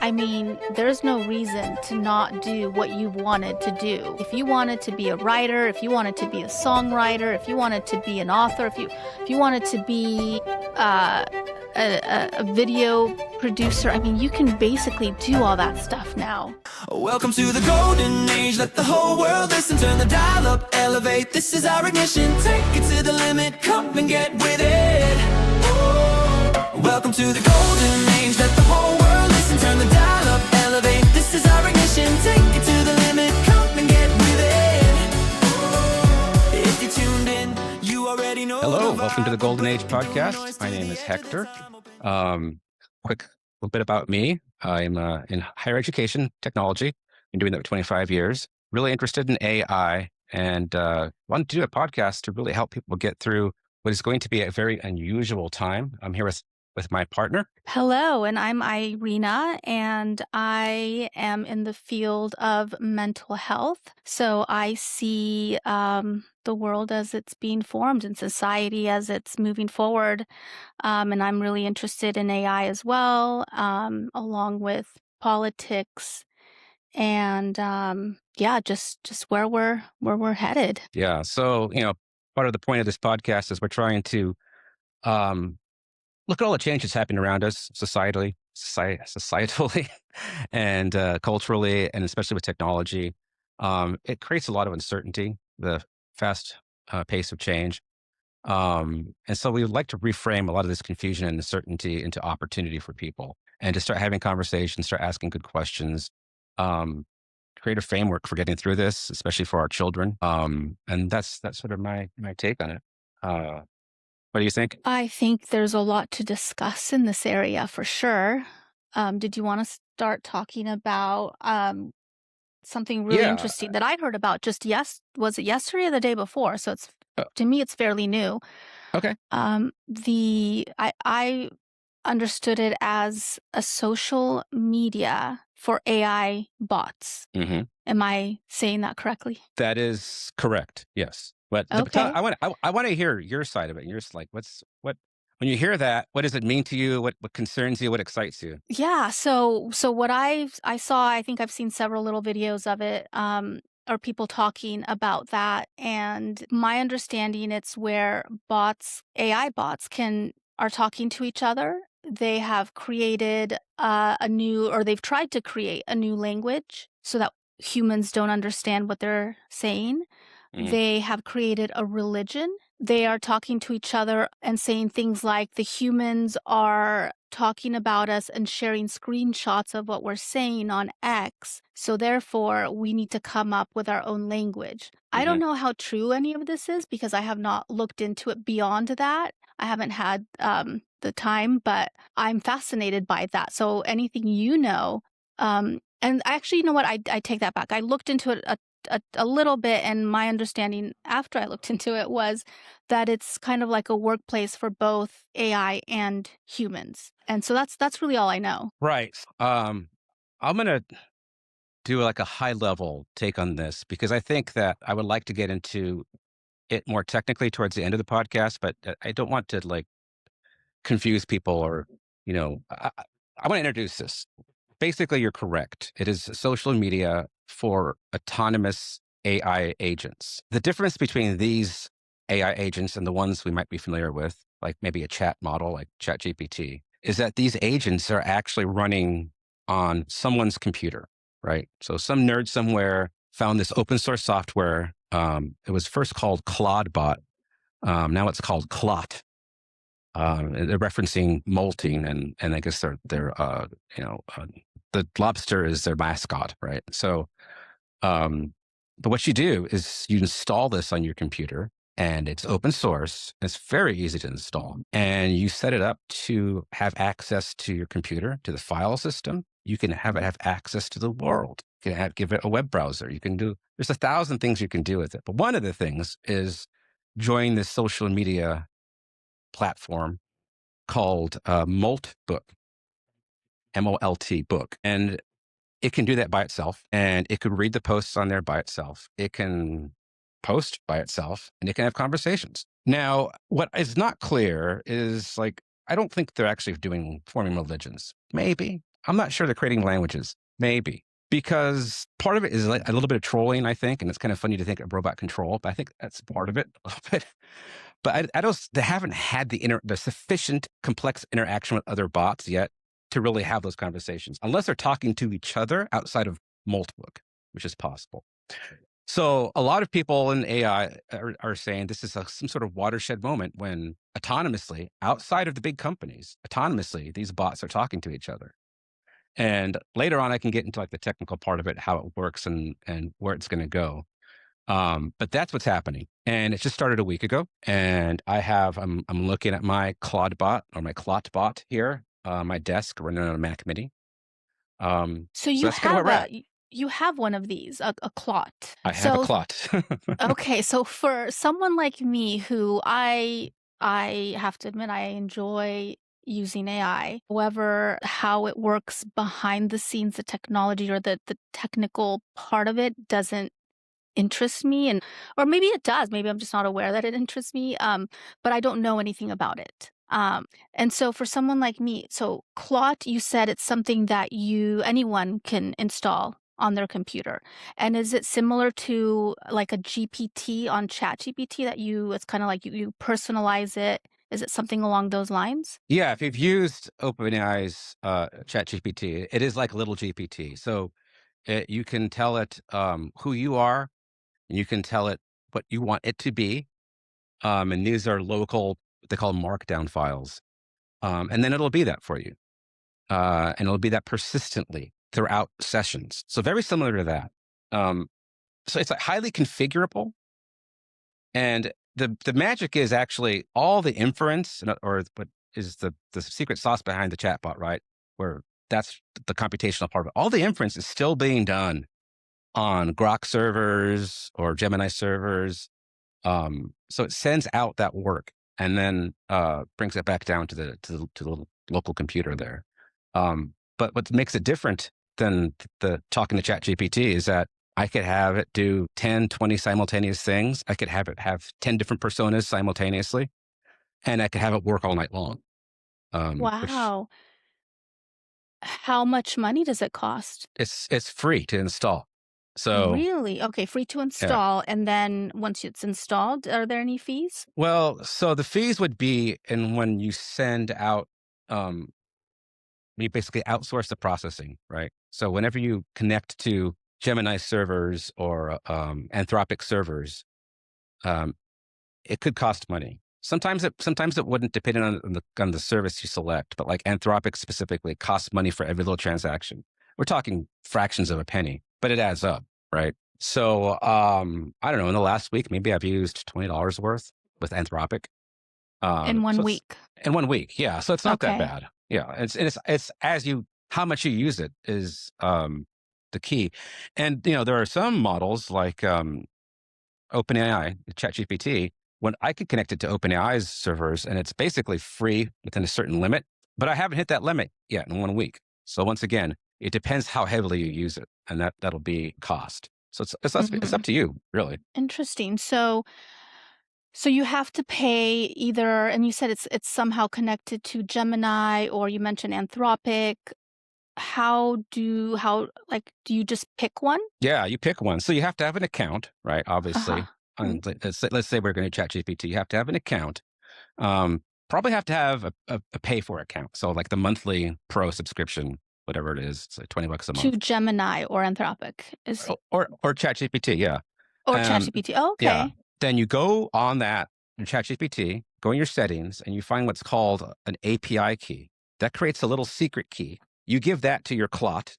I mean, there's no reason to not do what you wanted to do. If you wanted to be a writer, if you wanted to be a songwriter, if you wanted to be an author, if you wanted to be uh, a video producer, I mean, you can basically do all that stuff now. Welcome to the golden age. Let the whole world listen. Turn the dial up, elevate. This is our ignition. Take it to the limit. Come and get with it. Oh, welcome to the golden age. Let the whole world listen. Turn the dial up, elevate. This is our ignition. Take it to the limit. Come and get with it. Oh, if you tuned in, you already know. Hello, welcome to the Golden Age podcast. My name is Hector. Quick little bit about me. I'm in higher education technology. Been doing that for 25 years. Really interested in AI and wanted to do a podcast to really help people get through what is going to be a very unusual time. I'm here with my partner. Hello, and I'm Irina, and I am in the field of mental health. So I see the world as it's being formed and society as it's moving forward. And I'm really interested in AI as well, along with politics and just where we're headed. Yeah. So, part of the point of this podcast is we're trying to look at all the changes happening around us societally and culturally, and especially with technology. It creates a lot of uncertainty, the fast pace of change. And so we would like to reframe a lot of this confusion and uncertainty into opportunity for people and to start having conversations, start asking good questions, create a framework for getting through this, especially for our children. And that's sort of my take on it. What do you think? I think there's a lot to discuss in this area for sure. Did you want to start talking about something really Yeah. interesting that I'd heard about was it yesterday or the day before? So Uh, to me, it's fairly new. okay. I understood it as a social media for AI bots. hmm Am I saying that correctly? That is correct. Yes. But Okay. I want to hear your side of it. You're just like, what when you hear that, what does it mean to you? What concerns you? What excites you? Yeah, so what I saw, I think I've seen several little videos of it, or people talking about that. And my understanding, it's where AI bots are talking to each other. They have created they've tried to create a new language so that humans don't understand what they're saying. Mhm. They have created a religion. They are talking to each other and saying things like the humans are talking about us and sharing screenshots of what we're saying on X. So therefore, we need to come up with our own language. I don't Mhm. know how true any of this is because I have not looked into it beyond that. I haven't had the time, but I'm fascinated by that. So anything and actually, you know what? I take that back. I looked into it a little bit, and my understanding after I looked into it was that it's kind of like a workplace for both AI and humans. And so that's really all I know. Right. I'm gonna do like a high level take on this because I think that I would like to get into it more technically towards the end of the podcast, but I don't want to like confuse people or, I want to introduce this. Basically, you're correct. It is social media for autonomous AI agents. The difference between these AI agents and the ones we might be familiar with, like maybe a chat model like ChatGPT, is that these agents are actually running on someone's computer, right? So some nerd somewhere found this open source software. It was first called ClawdBot. Now it's called Clot. They're referencing molting, and I guess the lobster is their mascot, right? So, but what you do is you install this on your computer, and it's open source. It's very easy to install, and you set it up to have access to your computer, to the file system. You can have it have access to the world. You can give it a web browser. There's 1,000 things you can do with it. But one of the things is join this social media platform called Moltbook, MOLT book. And it can do that by itself. And it could read the posts on there by itself. It can post by itself, and it can have conversations. Now, what is not clear is like, I don't think they're actually forming religions. Maybe. I'm not sure they're creating languages. Maybe. Because part of it is like a little bit of trolling, I think, and it's kind of funny to think of robot control, but I think that's part of it a little bit. But I don't. They haven't had the sufficient complex interaction with other bots yet to really have those conversations, unless they're talking to each other outside of Moltbook, which is possible. So a lot of people in AI are saying this is some sort of watershed moment when autonomously, outside of the big companies, autonomously, these bots are talking to each other. And later on, I can get into like the technical part of it, how it works and where it's going to go. But that's what's happening, and it just started a week ago. And I'm looking at my ClawdBot or my ClawdBot here, my desk running on a Mac Mini. So So you that's kind of where have we're at. you have one of these, a clot. I have a So Claude. okay, so for someone like me who I have to admit I enjoy using AI. However, how it works behind the scenes, the technology or the technical part of it doesn't interest me, and or maybe it does, maybe I'm just not aware that it interests me, but I don't know anything about it. And so for someone like me, so Claude, you said it's something that anyone can install on their computer. And is it similar to like a GPT on ChatGPT that it's kind of like you personalize it? Is it something along those lines? Yeah, if you've used OpenAI's ChatGPT, it is like little GPT. So you can tell it who you are, and you can tell it what you want it to be. And these are local, what they call markdown files. And then it'll be that for you. And it'll be that persistently throughout sessions. So very similar to that. Um, so it's like highly configurable. And the magic is actually all the inference, or what is the secret sauce behind the chatbot, right? Where that's the computational part of it. All the inference is still being done on Grok servers or Gemini servers. So it sends out that work and then brings it back down to the local computer there. But what makes it different than the talking to ChatGPT is that I could have it do 10, 20 simultaneous things. I could have it have 10 different personas simultaneously, and I could have it work all night long. Which Wow. How much money does it cost? it's free to install. So Really? Okay, free to yeah. install, and then once it's installed, are there any fees? Well, so the fees would be, and when you send out, um, you basically outsource the processing, right? So whenever you connect to Gemini servers or Anthropic servers, um, it could cost money. Sometimes it wouldn't, depending on the service you select. But like Anthropic specifically, it costs money for every little transaction. We're talking fractions of a penny, but it adds up, right? So I don't know. In the last week, maybe I've used $20 worth with Anthropic. In So 1 it's week? in 1 week, yeah. So it's not that Okay. bad. Yeah, it's as you how much you use it is the key. And there are some models like OpenAI, ChatGPT. When I could connect it to OpenAI's servers, and it's basically free within a certain limit, but I haven't hit that limit yet in 1 week. So once again, it depends how heavily you use it, and that'll be cost. So it's up Mhm. to you, really. Interesting. So you have to pay either, and you said it's somehow connected to Gemini, or you mentioned Anthropic. Do you just pick one? Yeah, you pick one. So you have to have an account, right? Uh-huh. Obviously. Mm. And let's say we're going to chat GPT. You have to have an account. Probably have to have a pay for account. So like the monthly pro subscription, whatever it is, it's like $20 a To month. Gemini or Anthropic Or chat GPT, yeah. or Um, ChatGPT. Oh, yeah. okay. Then you go on that in chat GPT, go in your settings, and you find what's called an API key. That creates a little secret key. You give that to your Clot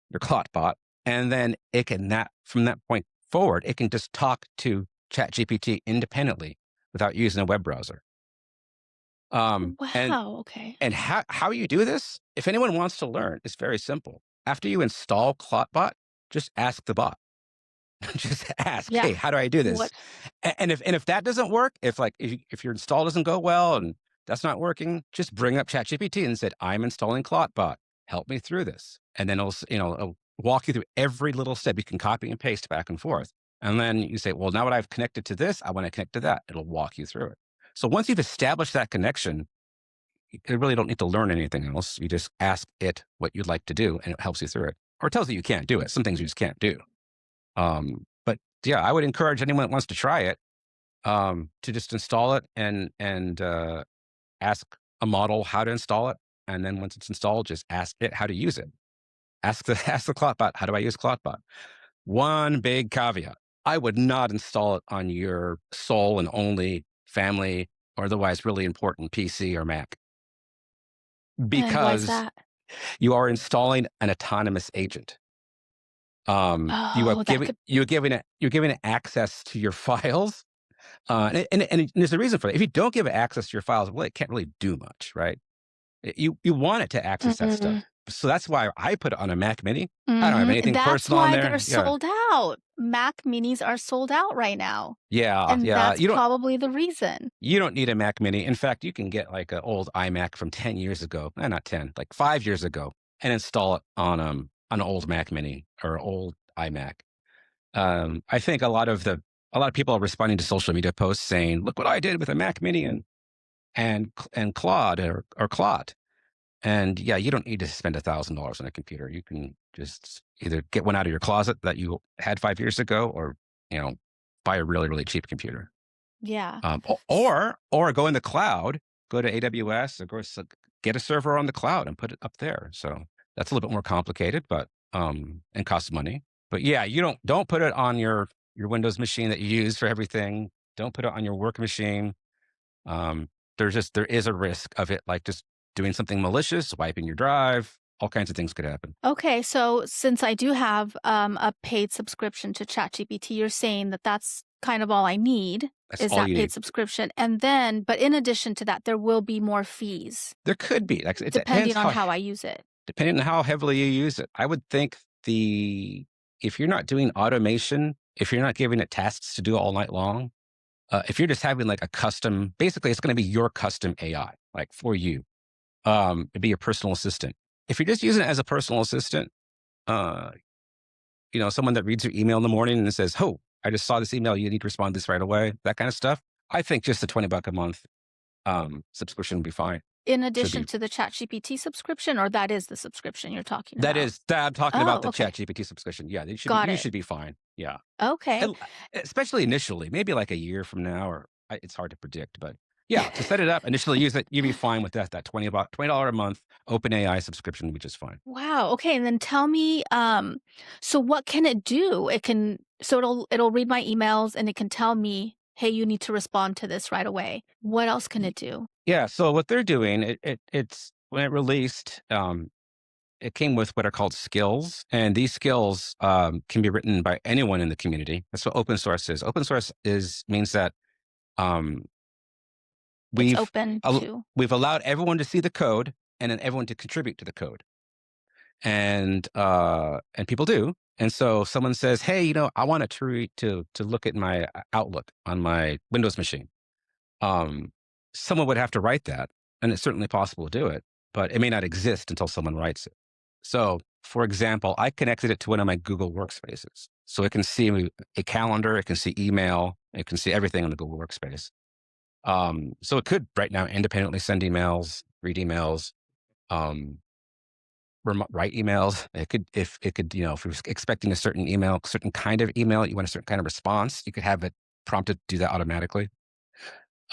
bot, and then it can from that point forward, it can just talk to ChatGPT independently without using a web browser. And Wow, okay. how you do this, if anyone wants to learn, it's very simple. After you install ClawdBot, just ask the bot. Just ask, Yeah. hey, how do I do this? What And if that doesn't work, if your install doesn't go well and that's not working, just bring up ChatGPT and said, I'm installing ClawdBot. Help me through this. And then it'll walk you through every little step. You can copy and paste back and forth. And then you say, well, now that I've connected to this, I want to connect to that. It'll walk you through it. So once you've established that connection, you really don't need to learn anything else. You just ask it what you'd like to do, and it helps you through it, or it tells you can't do it. Some things you just can't do. But yeah, I would encourage anyone that wants to try it to just install it and ask a model how to install it, and then once it's installed, just ask it how to use it. Ask the ask the ClawdBot, how do I use ClawdBot? One big caveat: I would not install it on your sole and only family or otherwise really important PC or Mac, And why is because that? you are installing an autonomous agent. Oh, that could You're giving it access to your files, and there's a reason for that. If you don't give it access to your files, well, it can't really do much, right? You want it to access that stuff. mm, So that's why I put it on a Mac Mini. I don't have mhm. anything That's personal on why they're there. Yeah. sold out. Mac Minis are sold out right now, Yeah, and yeah. that's probably the reason. You don't need a Mac Mini. In fact, you can get like an old iMac from 10 years ago. Not 10, like 5 years ago, and install it on an old Mac Mini or old iMac. I think a lot of people are responding to social media posts saying, "Look what I did with a Mac Mini and Claude or Claude." And yeah, you don't need to spend $1,000 on a computer. You can just either get one out of your closet that you had 5 years ago, or you know, buy a really really cheap computer. Yeah. S Or go in the cloud, go to AWS, or get a server on the cloud and put it up there. So that's a little bit more complicated, but and costs money. But yeah, you don't put it on your Windows machine that you use for everything. Don't put it on your work machine. Um, there is a risk of it, like just doing something malicious, wiping your drive. All kinds of things could happen. Okay, so since I do have, a paid subscription to ChatGPT, you're saying that that's kind of all I need That's is all that you paid need. subscription, and then but in addition to that, there will be more fees There could be, like, it depends depending on how I use it. depending on how heavily you use it. I would think if you're not doing automation, if you're not giving it tasks to do all night long, if you're just having like a custom, basically it's going to be your custom AI, like for you. It'd be your personal assistant. If you're just using it as a personal assistant, uh, someone that reads your email in the morning and says, "Oh, I just saw this email. You need to respond to this right away." That kind of stuff. I think just the $20 a month subscription would be fine. In Should addition be. to the ChatGPT subscription, or that is the subscription you're talking That about? is that I'm talking Oh, about the okay. ChatGPT subscription. Yeah, Got you it. should be fine. Yeah. Okay. And, especially initially, maybe like a year from now, or it's hard to predict, but yeah, to set it up, initially use it, you'd be fine with that $20 a month OpenAI subscription, which is fine. Wow, okay, and then tell me, so what can it do? It'll read my emails and it can tell me, "Hey, you need to respond to this right away." What else can Y- it do? Yeah, so what they're doing, it's when it released, it came with what are called skills, and these skills can be written by anyone in the community. That's what open source is. Open source is means that um, It's we've open al- to. we've allowed everyone to see the code and then everyone to contribute to the code, and people do. And so someone says, "Hey, I want a tree to look at my Outlook on my Windows machine." Um, Someone would have to write that, and it's certainly possible to do it, but it may not exist until someone writes it. So, for example, I connected it to one of my Google workspaces, so it can see a calendar, it can see email, it can see everything on the Google workspace. So it could right now independently send emails, read emails, um, write emails. It could, if it could, if it was expecting a certain email, certain kind of email, you want a certain kind of response, you could have it prompted to do that automatically.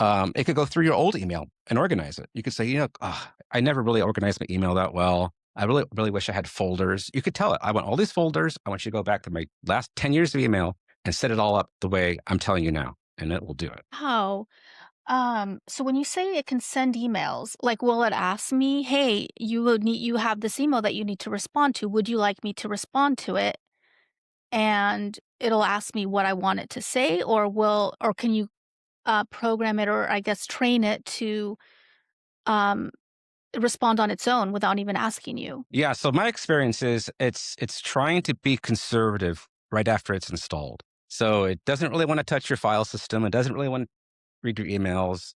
It could go through your old email and organize it. You could say, I never really organized my email that well. I really, really wish I had folders. You could tell it, I want all these folders. I want you to go back to my last 10 years of email and set it all up the way I'm telling you now, and it will do it. How? So when you say it can send emails, like, will it ask me, "Hey, you have this email that you need to respond to. Would you like me to respond to it?" And it'll ask me what I want it to say, or can you, program it, or I guess train it to, um, respond on its own without even asking you? Yeah. So my experience is it's trying to be conservative right after it's installed. So it doesn't really want to touch your file system. It doesn't really want to read your emails.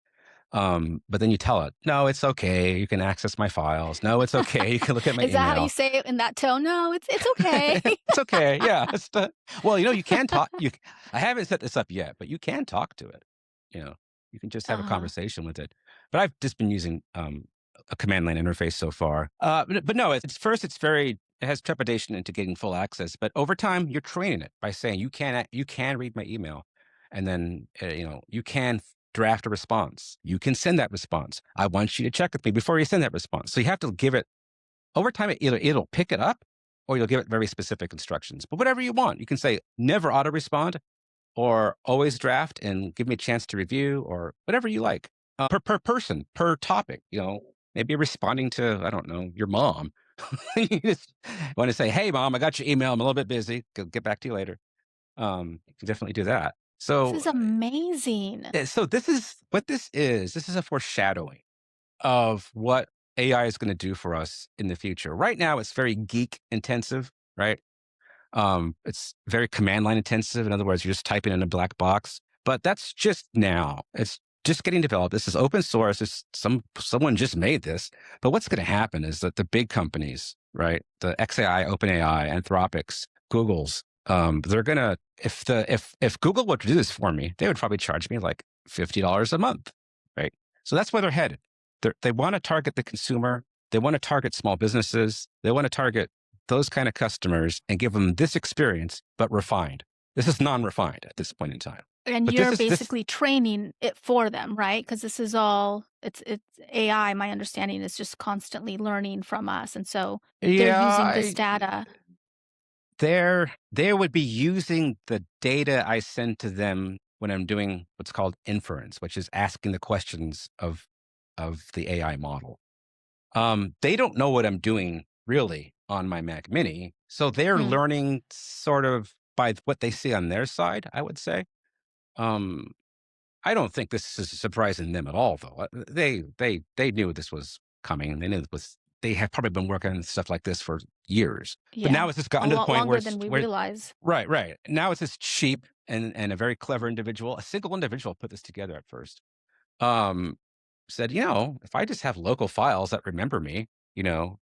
But then you tell it, "No, it's okay. You can access my files. No, it's okay. You can look at my Is that how you email." say it in that tone? "No, it's okay." It's okay. Yeah. Well, you can talk. I haven't set this up yet, but you can talk to it. You know, you can just have a Uh-huh. conversation with it. But I've just been using a command line interface so far. But no, it has trepidation into getting full access. But over time, you're training it by saying you can read my email, and then you can draft a response. You can send that response. I want you to check with me before you send that response. So you have to give it over time. It'll pick it up, or you'll give it very specific instructions. But whatever you want, you can say never auto respond, or always draft and give me a chance to review, or whatever you like. Per person, per topic, maybe responding to, I don't know, your mom. You just want to say, hey, mom, I got your email. I'm a little bit busy. Get back to you later. You can definitely do that. This So, is amazing. so this is what this is. This is a foreshadowing of what AI is going to do for us in the future. Right now, it's very geek intensive, right? It's very command line intensive. In other words, you're just typing in a black box. But that's just now. It's just getting developed. This is open source. Someone just made this. But what's going to happen is that the big companies, right, the XAI, OpenAI, Anthropics, Google's, they're gonna if Google were to do this for me, they would probably charge me like $50 a month, right? So that's where they're headed. They want to target the consumer. They want to target small businesses. They want to target those kind of customers and give them this experience, but refined. This is non-refined at this point in time. And But you're basically training it for them, right? Because this is all it's AI. My understanding is just constantly learning from us, and so they're using yeah, this data. they would be using the data I send to them when I'm doing what's called inference, which is asking the questions of the AI model. They don't know what I'm doing really on my Mac Mini, so they're Mm. learning sort of by what they see on their side, I would say. Um, I don't think this is surprising them at all, though. They knew this was coming. They knew it was. They have probably been working on stuff like this for years. But now Yeah, it's just a gotten to the lot point longer than we where realize. right, right. Now it's just cheap and a very clever individual. A single individual put this together at first. Um, Said, if I just have local files that remember me,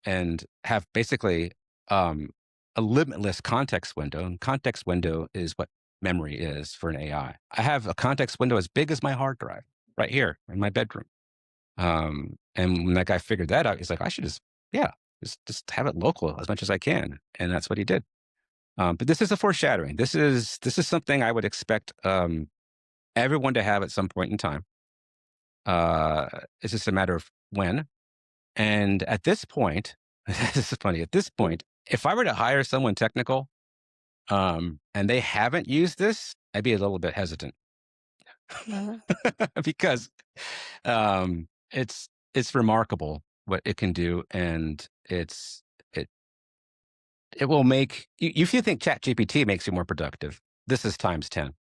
and have basically um, a limitless context window, and context window is what memory is for an AI. I have a context window as big as my hard drive right here in my bedroom. And when that guy figured that out, he's like, I should yeah, just have it local as much as I can. And that's what he did. But this is a foreshadowing. This is something I would expect everyone to have at some point in time. It's just a matter of when. And at this point, this is funny. At this point, if I were to hire someone technical, and they haven't used this, I'd be a little bit hesitant Uh, because it's remarkable what it can do, and it it will make if you think ChatGPT makes you more productive, this is times 10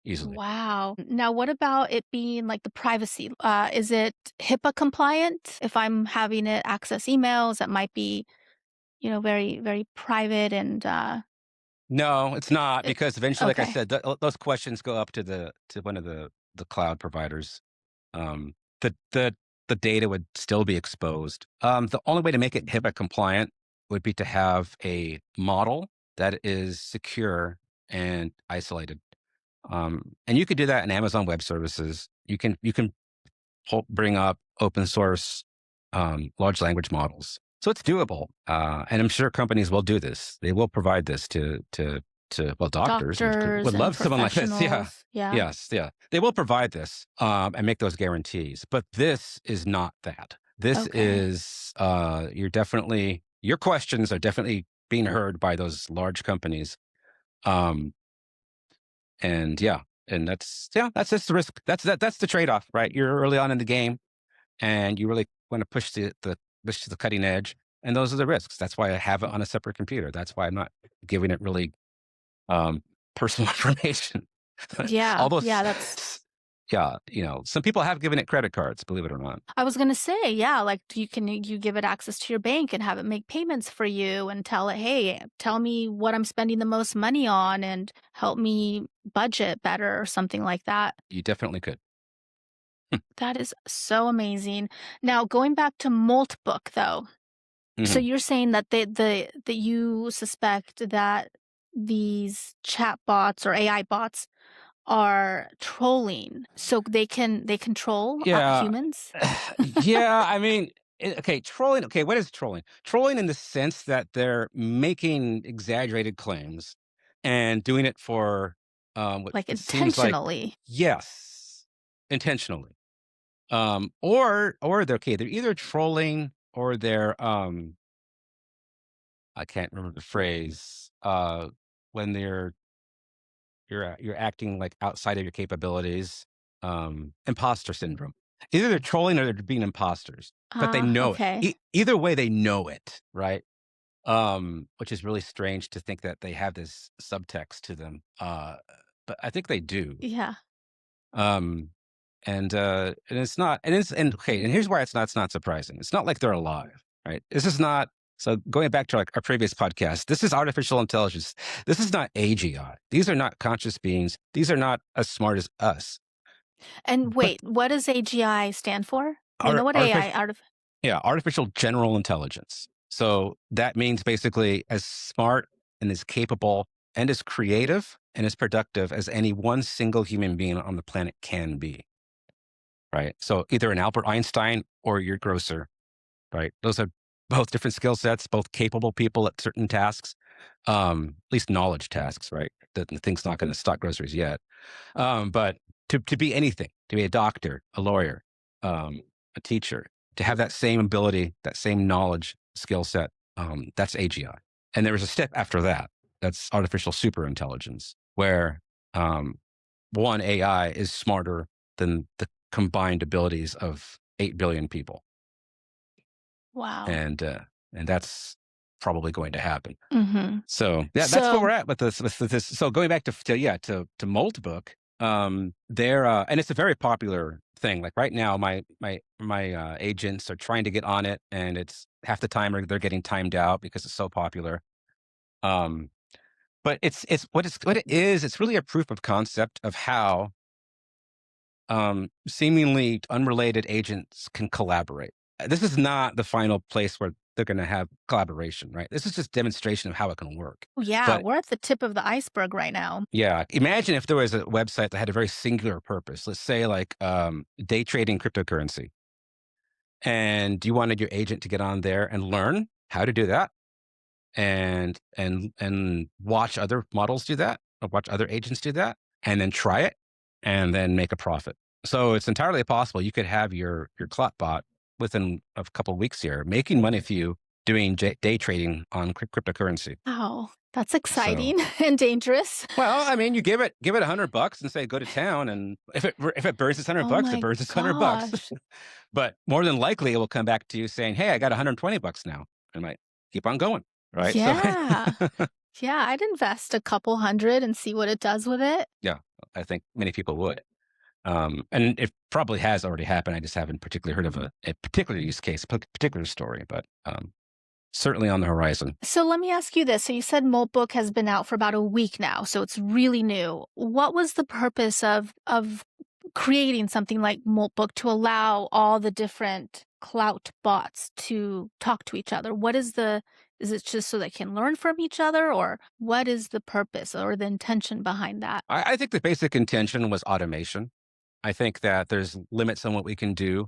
easily. wow. Now, what about it being like the privacy? Is it HIPAA compliant? If I'm having it access emails that might be, very, very private and No, it's not it, because eventually, like I okay. said, those questions go up to one of the cloud providers. Um, the the the data would still be exposed. The only way to make it HIPAA compliant would be to have a model that is secure and isolated. And you could do that in Amazon Web Services. You can bring up open source large language models. So it's doable, and I'm sure companies will do this. They will provide this to doctors Doctors would and love someone like this. Yeah, professionals. Yeah. yes, yeah. They will provide this and make those guarantees. But this is not that. This Okay. is your questions are definitely being heard by those large companies. Um, and yeah, and that's just the risk. That's the trade off, right? You're early on in the game and you really want to push to the cutting edge, and those are the risks. That's why I have it on a separate computer. That's why I'm not giving it really personal information. Yeah. Although, Yeah. That's yeah, some people have given it credit cards, believe it or not. I was gonna say, yeah, like you give it access to your bank and have it make payments for you and tell it, hey, tell me what I'm spending the most money on and help me budget better or something like that. You definitely could. That is so amazing. Now, going back to Moltbook though. So Mhm. you're saying that that you suspect that these chatbots or AI bots are trolling so they can troll Yeah, humans? yeah. I mean, okay, trolling. Okay, what is trolling? Trolling in the sense that they're making exaggerated claims and doing it for what Like seems like, intentionally. yes, intentionally. Or they're okay. They're either trolling or they're I can't remember the phrase. When you're acting like outside of your capabilities. Imposter syndrome. Either they're trolling or they're being imposters, but they Ah, know it. okay. Either way, they know it, right? Which is really strange to think that they have this subtext to them. But I think they do. Yeah. Um, and it's not, and it's, and okay, and here's why it's not surprising. It's not like they're alive, right? This is not, so going back to like our previous podcast, this is artificial intelligence. This is not AGI. These are not conscious beings. These are not as smart as us. And But wait, what does AGI stand for? We know art, what AI artificial, art of yeah, artificial general intelligence. So that means basically as smart and as capable and as creative and as productive as any one single human being on the planet can be. Right. So either an Albert Einstein or your grocer, right? Those are both different skill sets, both capable people at certain tasks, at least knowledge tasks, right? The thing's not going to stock groceries yet. But to be anything, to be a doctor, a lawyer, a teacher, to have that same ability, that same knowledge skill set, that's AGI. And there was a step after that. That's artificial superintelligence, where um, one AI is smarter than the combined abilities of 8 billion people, wow. and uh, and that's probably going to happen. Mhm. So yeah, that's where we're So at with this. With this. So going back to Moltbook, they're and it's a very popular thing. Like right now, my agents are trying to get on it, and it's half the time they're getting timed out because it's so popular. Um, but what it is. It's really a proof of concept of how seemingly unrelated agents can collaborate. This is not the final place where they're going to have collaboration, right? This is just demonstration of how it can work. yeah, But we're at the tip of the iceberg right now. yeah, imagine if there was a website that had a very singular purpose. Let's say like day trading cryptocurrency, and you wanted your agent to get on there and learn how to do that, and watch other models do that, or watch other agents do that, and then try it, and then make a profit. So it's entirely possible you could have your ClawdBot within a couple of weeks here, making money for you doing day trading on cryptocurrency. Wow, that's So, exciting and dangerous. well, I mean, you give it $100 and say go to town, and if it burns its hundred Oh bucks, it my burns its $100. gosh. But more than likely, it will come back to you saying, "Hey, I got $120 now," and might keep on going, right? So, Yeah. Yeah, I'd invest a couple hundred and see what it does with it. yeah, I think many people would. And it probably has already happened. I just haven't particularly heard of a particular use case, particular story, but certainly on the horizon. So let me ask you this. So you said Moltbook has been out for about a week now, so it's really new. What was the purpose of creating something like Moltbook to allow all the different clout bots to talk to each other? Is it just so they can learn from each other, or what is the purpose or the intention behind that? I think the basic intention was automation. I think that there's limits on what we can do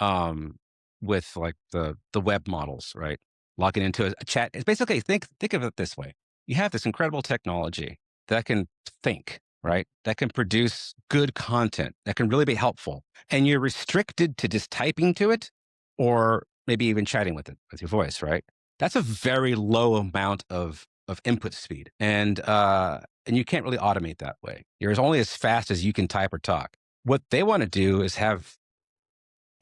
um, with like the web models, right? Logging into a chat. It's basically think of it this way: you have this incredible technology that can think, right? That can produce good content that can really be helpful, and you're restricted to just typing to it, or maybe even chatting with it with your voice, right? That's a very low amount of input speed, and you can't really automate that way. You're only as fast as you can type or talk. What they want to do is have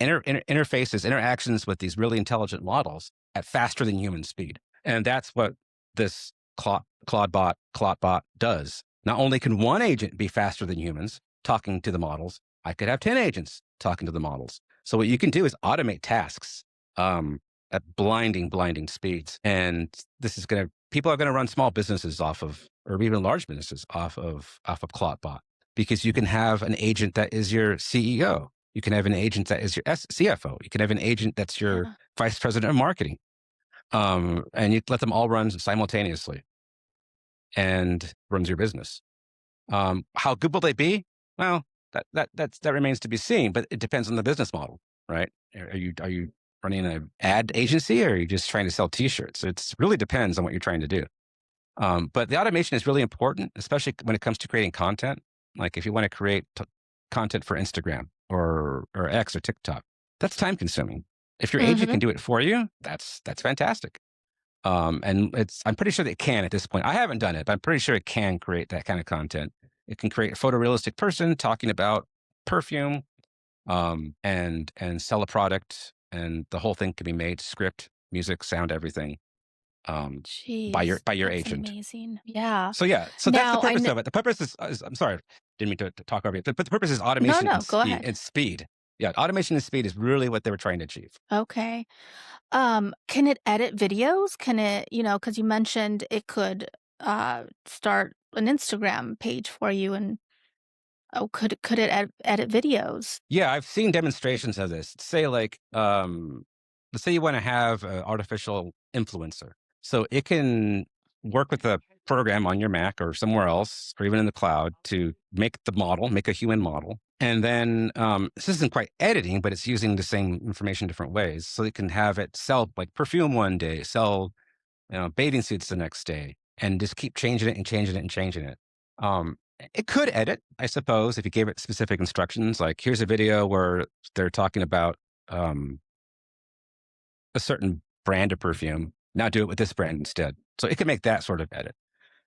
interfaces, interactions with these really intelligent models at faster than human speed. And that's what this ClawdBot does. Not only can one agent be faster than humans talking to the models, I could have 10 agents talking to the models. So what you can do is automate tasks at blinding speeds. And this is going to, people are going to run small businesses off of, or even large businesses off of ClawdBot, because you can have an agent that is your CEO. You can have an agent that is your CFO. You can have an agent that's your Yeah. vice president of marketing. And you let them all run simultaneously and runs your business. How good will they be? Well, that remains to be seen, but it depends on the business model, right? Are you running an ad agency, or are you just trying to sell T-shirts? It really depends on what you're trying to do. But the automation is really important, especially when it comes to creating content. Like if you want to create content for Instagram or X or TikTok, that's time consuming. If your agent Mhm. can do it for you, that's fantastic. And I'm pretty sure that it can at this point. I haven't done it, but I'm pretty sure it can create that kind of content. It can create a photorealistic person talking about perfume, and sell a product, and the whole thing can be made script, music, sound, everything, by your Jeez, that's agent. amazing. Yeah. So yeah, so that's the Now I purpose kn of it. The purpose is I'm sorry, didn't mean to talk over you, but the purpose is No, automation no, and go speed ahead. and speed. Yeah, automation and speed is really what they were trying to achieve. Okay. Can it edit videos? Can it, because you mentioned it could, start an Instagram page for you and could it edit videos? Yeah, I've seen demonstrations of this. Say like, let's say you want to have an artificial influencer. So it can work with a program on your Mac or somewhere else, or even in the cloud, to make the model, make a human model. And then this isn't quite editing, but it's using the same information different ways. So it can have it sell like perfume one day, sell bathing suits the next day, and just keep changing it and changing it and changing it. Um, it could edit, I suppose, if you gave it specific instructions. Like, here's a video where they're talking about um, a certain brand of perfume. Now do it with this brand instead. So it could make that sort of edit.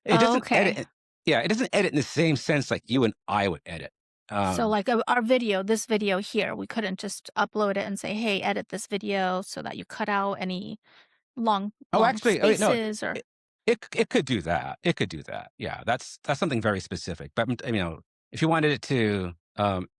It doesn't Okay. edit. Yeah, it doesn't edit in the same sense like you and I would edit. So, Um, like, our video, this video here, we couldn't just upload it and say, "Hey, edit this video so that you cut out any Oh, long actually, oh, wait, no, spaces," or it could do that. It could do that. Yeah, that's something very specific. But if you wanted it to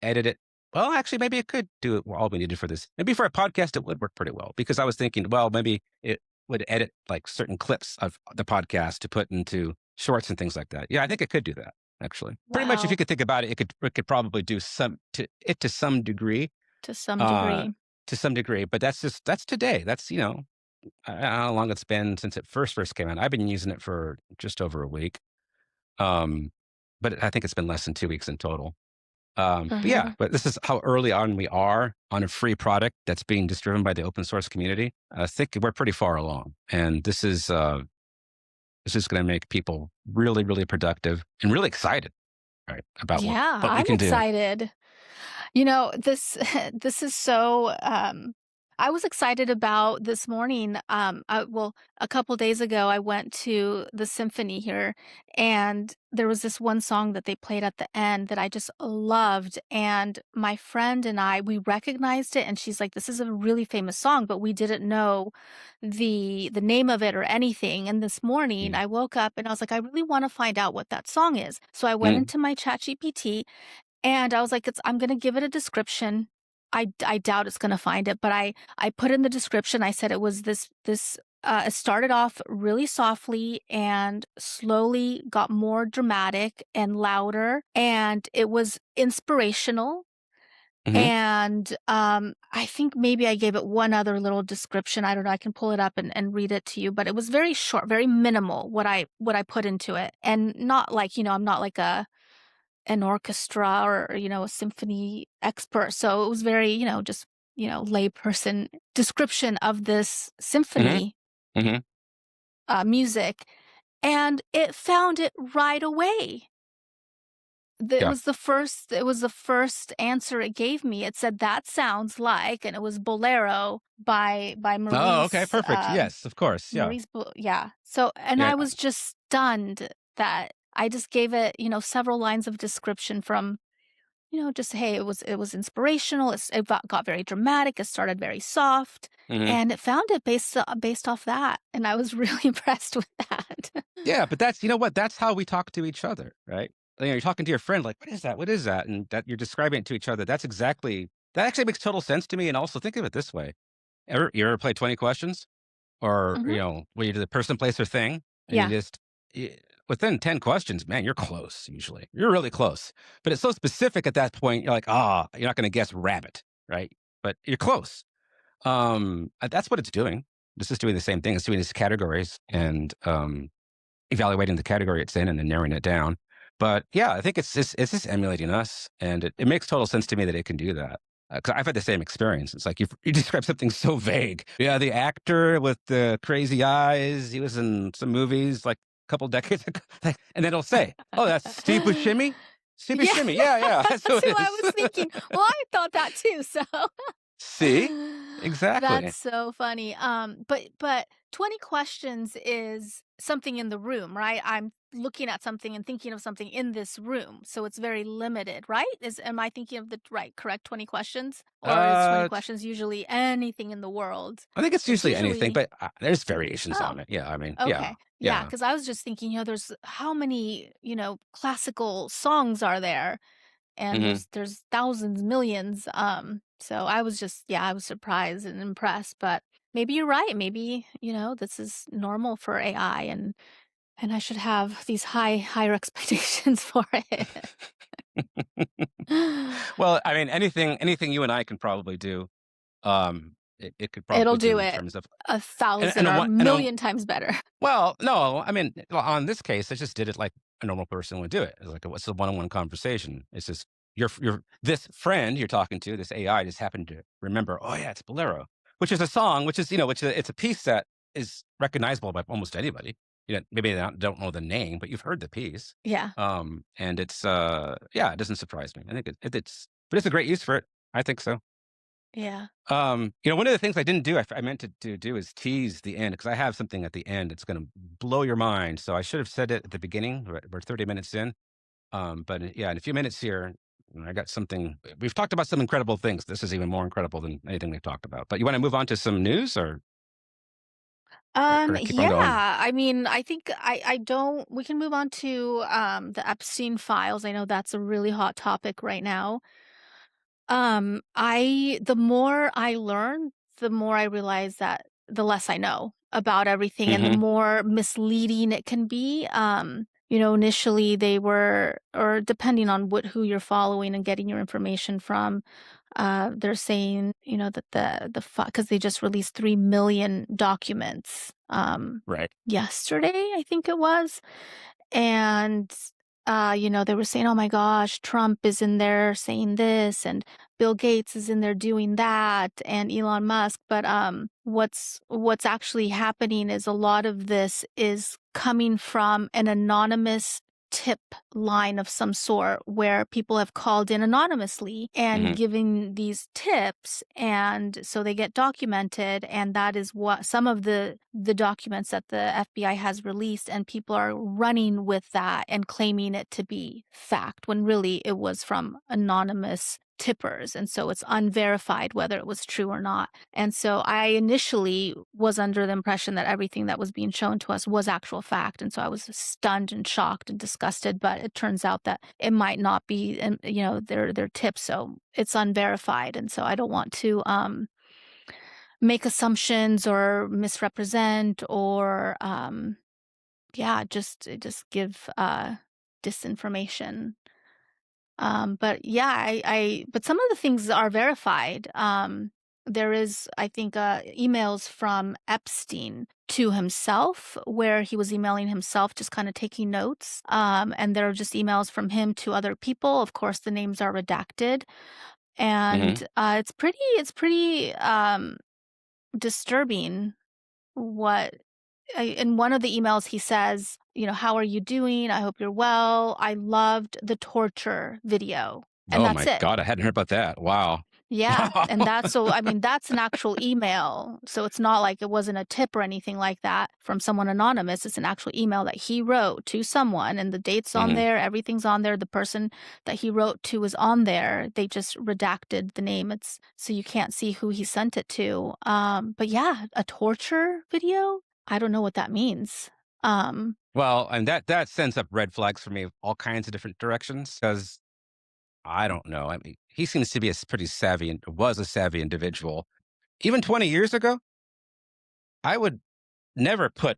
edit it, well, actually, maybe it could do it. All we needed for this, maybe for a podcast, it would work pretty well. Because I was thinking, well, maybe it would edit like certain clips of the podcast to put into shorts and things like that. Yeah, I think it could do that. Actually, pretty much, if you wow, could think about it, it could probably do to some degree. to some Uh, degree. to some degree, but that's today. That's I don't know how long it's been since it first came out. I've been using it for just over a week, um, but I think it's been less than 2 weeks in total. But yeah, Uh-huh. but this is how early on we are on a free product that's being just driven by the open source community. I think we're pretty far along, and this is going to make people really, really productive and really excited, right, about Yeah, what we I'm can do. excited. This this is so, I was excited about this morning, a couple days ago, I went to the symphony here, and there was this one song that they played at the end that I just loved, and my friend and I, we recognized it, and she's like, "This is a really famous song," but we didn't know the name of it or anything, and this morning, Mm, I woke up and I was like, "I really wanna find out what that song is." So I went mm, into my ChatGPT and I was like, I'm gonna give it a description. I doubt it's gonna find it, but I put in the description, I said it was it started off really softly and slowly got more dramatic and louder, and it was inspirational, mhm. and, I think maybe I gave it one other little description, I don't know, I can pull it up and read it to you, but it was very short, very minimal what I put into it, and not like, I'm not like an orchestra or, a symphony expert. So it was very, just, layperson description of this Mhm, symphony mhm. music. And it found it right away. Yeah. It was the first answer it gave me. It said that sounds like, and it was Bolero by Oh, okay, perfect. Yes, of course. Yeah. Yeah. So, and Yeah. I was just stunned that I just gave it, several lines of description from, just, hey, it was inspirational. It got very dramatic. It started very soft, Mhm. and it found it based off that, and I was really impressed with that. Yeah, but that's what? That's how we talk to each other, right? You're talking to your friend, like, "What is that? What is that?" And that you're describing it to each other. That actually makes total sense to me, and also think of it this way. You ever play 20 questions? Or, Mhm. where you do the person, place, or thing, and you Yeah. just within 10 questions, man, you're close usually. You're really close. But it's so specific at that point, you're like, "Ah," you're not gonna guess rabbit, right? But you're close. That's what it's doing. This is doing the same thing. It's doing these categories and, evaluating the category it's in and then narrowing it down. But, yeah, I think it's just emulating us, and it makes total sense to me that it can do that. 'Cause I've had the same experience. It's like you describe something so vague. Yeah, the actor with the crazy eyes, he was in some movies like a couple decades ago, like, and then it'll say, "Oh, that's Steve Buscemi? Steve Yeah, Buscemi. Yeah, yeah, that's who that's it who I is." was thinking. Well, I thought that too, so See? that's Exactly. so funny. But 20 questions is something in the room, right? I'm looking at something and thinking of something in this room, so it's very limited, right? Is am I thinking of the right, correct 20 questions? Or is 20 T questions usually anything in the world? I think it's It's usually anything, usually but, there's variations oh, on it. Yeah, I mean, yeah, okay. Yeah, yeah. because I was just thinking, there's how many, classical songs are there? And Mhm. there's thousands, millions. So I was just yeah, I was surprised and impressed, but maybe you're right. Maybe, this is normal for AI and I should have these higher expectations for it. Well, I mean, anything you and I can probably do, it could It'll probably do do in it terms of a and thousand a or a one and a million times better. well, no, I mean, well, on this case, I just did it like a normal person would do it. It's like, what's a one-on-one conversation? It's just your this friend you're talking to, this AI just happened to remember, "Oh, yeah, it's Bolero," which is a song, which is, it's a piece that is recognizable by almost anybody. Maybe they don't know the name, but you've heard the piece. Yeah. And it's, yeah, it doesn't surprise me. I think it's but it's a great use for it. I think so. Yeah. One of the things I didn't do, I meant to do is tease the end because I have something at the end that's going to blow your mind. So I should have said it at the beginning. We're 30 minutes in. Yeah, in a few minutes here, I got something. We've talked about some incredible things. This is even more incredible than anything we've talked about. But you want to move on to some news or keep on Yeah, going? I mean, I think I don't we can move on to the Epstein files. I know that's a really hot topic right now. I the more I learn, the more I realize that the less I know about everything and the Hmm. more misleading it can be. Initially they were or depending on who you're following and getting your information from, they're saying, that because they just released 3 million documents Right. yesterday, I think it was. And they were saying, "Oh my gosh, Trump is in there saying this, and Bill Gates is in there doing that, and Elon Musk." But what's actually happening is a lot of this is coming from an anonymous tip line of some sort where people have called in anonymously and Hmm. giving these tips, and so they get documented, and that is what some of the documents that the FBI has released, and people are running with that and claiming it to be fact when really it was from anonymous tippers, and so it's unverified whether it was true or not. And so I initially was under the impression that everything that was being shown to us was actual fact, and so I was stunned and shocked and disgusted, but it turns out that it might not be, and their tips, so it's unverified, and so I don't want to make assumptions or misrepresent or yeah, just give disinformation. But yeah, but some of the things are verified. There is, I think, emails from Epstein to himself where he was emailing himself, just kind of taking notes. And there are just emails from him to other people. Of course, the names are redacted, Hmm. and it's pretty disturbing what in one of the emails he says, "How are you doing? I hope you're well. I loved the torture video." And Oh that's my it. God, I hadn't heard about that. Wow. Yeah, and that's so I mean, that's an actual email. So it's not like it wasn't a tip or anything like that from someone anonymous. It's an actual email that he wrote to someone, and the date's on Hmm. there, everything's on there. The person that he wrote to is on there. They just redacted the name. It's so you can't see who he sent it to. But yeah, a torture video? I don't know what that means. Um, Well, and that sends up red flags for me, all kinds of different directions. Because I don't know. I mean, he seems to be pretty savvy and was a savvy individual. Even 20 years ago, I would never put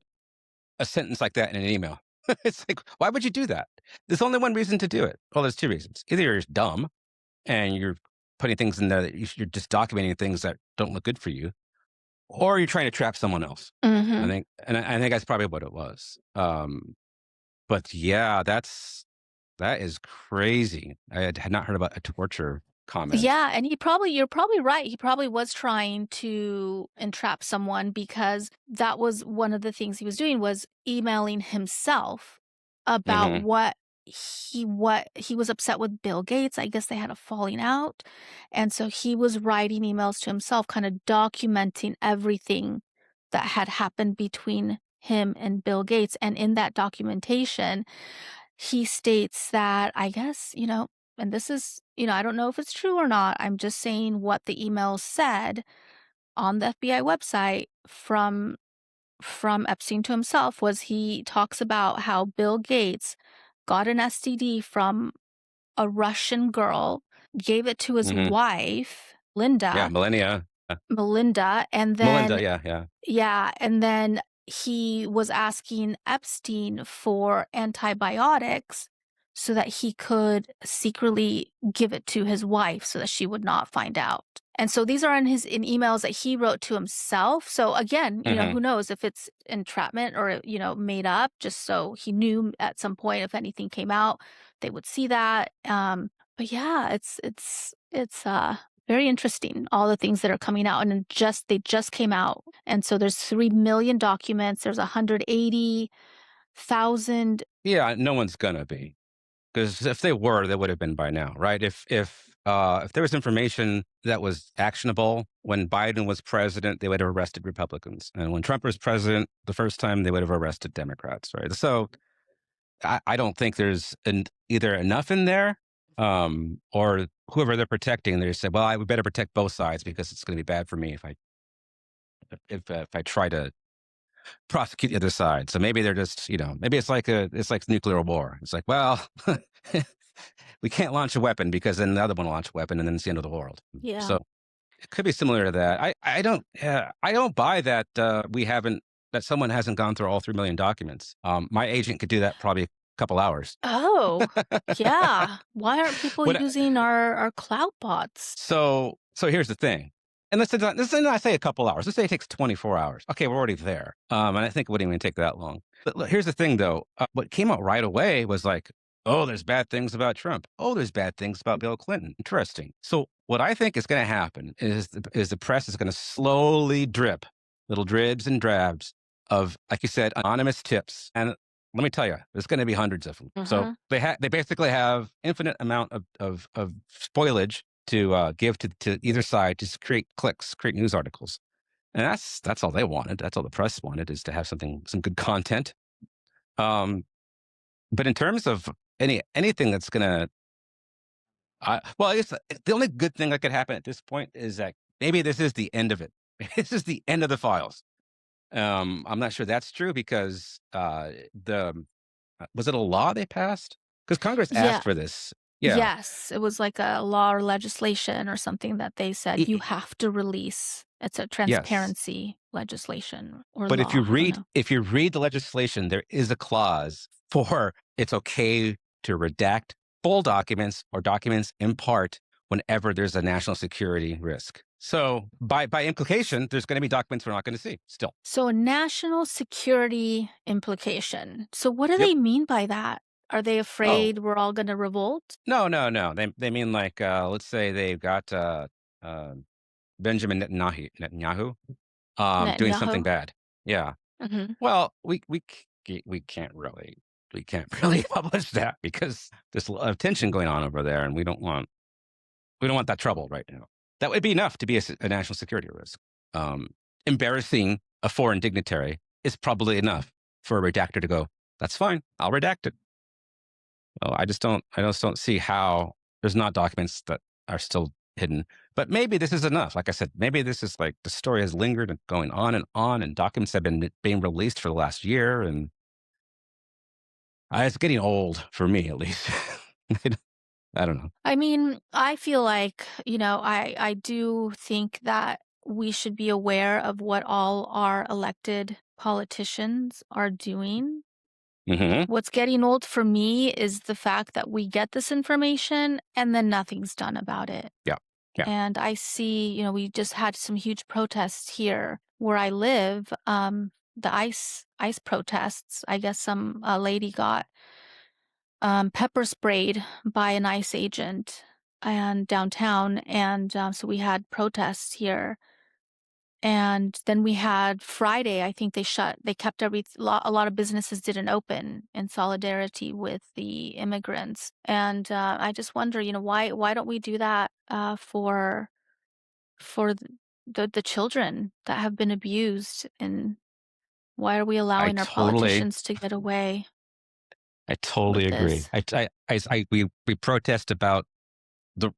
a sentence like that in an email. It's like, why would you do that? There's only one reason to do it. Well, there's two reasons. Either you're dumb and you're putting things in there that you're just documenting things that don't look good for you, or you're trying to trap someone else. I mhm. think, and I think that's probably what it was. But yeah, that is crazy. I had not heard about a torture. comment. Yeah, and you're probably right. He probably was trying to entrap someone because that was one of the things he was doing was emailing himself about Mhm, what he was upset with Bill Gates. I guess they had a falling out. And so he was writing emails to himself, kind of documenting everything that had happened between him and Bill Gates. And in that documentation, he states that, I guess, and this is, I don't know if it's true or not. I'm just saying what the email said on the FBI website from Epstein to himself was he talks about how Bill Gates got an STD from a Russian girl, gave it to his mhm. wife, Yeah, millennia. Melinda, and Melinda, then yeah, yeah. yeah, and then he was asking Epstein for antibiotics so that he could secretly give it to his wife so that she would not find out. And so these are in emails that he wrote to himself. So again, Mhm. who knows if it's entrapment or, made up just so he knew at some point if anything came out, they would see that. But yeah, it's very interesting, all the things that are coming out, and they just came out. And so there's 3 million documents, there's 180,000. Yeah, no one's gonna be, because if they were, they would have been by now, right? If there was information that was actionable when Biden was president, they would have arrested Republicans, and when Trump was president the first time, they would have arrested Democrats, right? So I don't think there's either enough in there, or whoever they're protecting, they said, "Well, I would better protect both sides because it's going to be bad for me if I try to prosecute the other side." So maybe they're just, maybe it's like nuclear war. It's like, well, we can't launch a weapon because then the other one will launch a weapon and then it's the end of the world. Yeah. So it could be similar to that. I don't buy that that someone hasn't gone through all 3 million documents. My agent could do that probably a couple hours. Oh, yeah. Why aren't people What using our cloud bots? So here's the thing. And let's say a couple hours. Let's say it takes 24 hours. Okay, we're already there. And I think it wouldn't even take that long. But look, here's the thing though. What came out right away was like, oh, there's bad things about Trump. Oh, there's bad things about Bill Clinton. Interesting. So what I think is going to happen is the press is going to slowly drip little dribs and drabs of, like you said, anonymous tips. And let me tell you, there's going to be hundreds of them. So Mhm. they basically have infinite amount of spoilage to give to either side to create clicks, create news articles, and that's all they wanted. That's all the press wanted, is to have some good content. Um, but in terms of anything that's gonna, well, I guess the only good thing that could happen at this point is that maybe this is the end of it. This is the end of the files. I'm not sure that's true because the was it a law they passed? Because Congress Yeah. asked for this. Yeah. Yes, it was like a law or legislation or something that they said you E- have to release. It's a yes. transparency legislation or But law, I don't know. if you read the legislation, there is a clause for it's okay to redact full documents or documents in part whenever there's a national security risk. So by implication, there's going to be documents we're not going to see still. So a national security implication. So what do Yep. they mean by that? Are they Oh, afraid we're all gonna revolt? no, no, no. They mean like let's say they've got uh, Benjamin Netanyahu doing something Netanyahu? bad. Yeah. Mhm. Well, we can't really publish that because there's a lot of tension going on over there, and we don't want that trouble right now. That would be enough to be a national security risk. Um, Embarrassing a foreign dignitary is probably enough for a redactor to go, "That's fine, I'll redact it." Well, I just don't see how there's not documents that are still hidden. But maybe this is enough. Like I said, maybe this is like the story has lingered and going on, and documents have been being released for the last year, and it's getting old for me at least. I don't I don't know. I mean, I feel like, I do think that we should be aware of what all our elected politicians are doing. Hmm. What's getting old for me is the fact that we get this information and then nothing's done about it. Yeah, yeah. And I see, we just had some huge protests here where I live. The ice protests. I guess some lady got pepper sprayed by an ICE agent. and downtown, and so we had protests here. And then we had Friday, I think they kept a lot of businesses didn't open in solidarity with the immigrants. And I just wonder, why don't we do that for the children that have been abused, and why are we I allowing our totally politicians to get away I totally with agree. this? We protest about the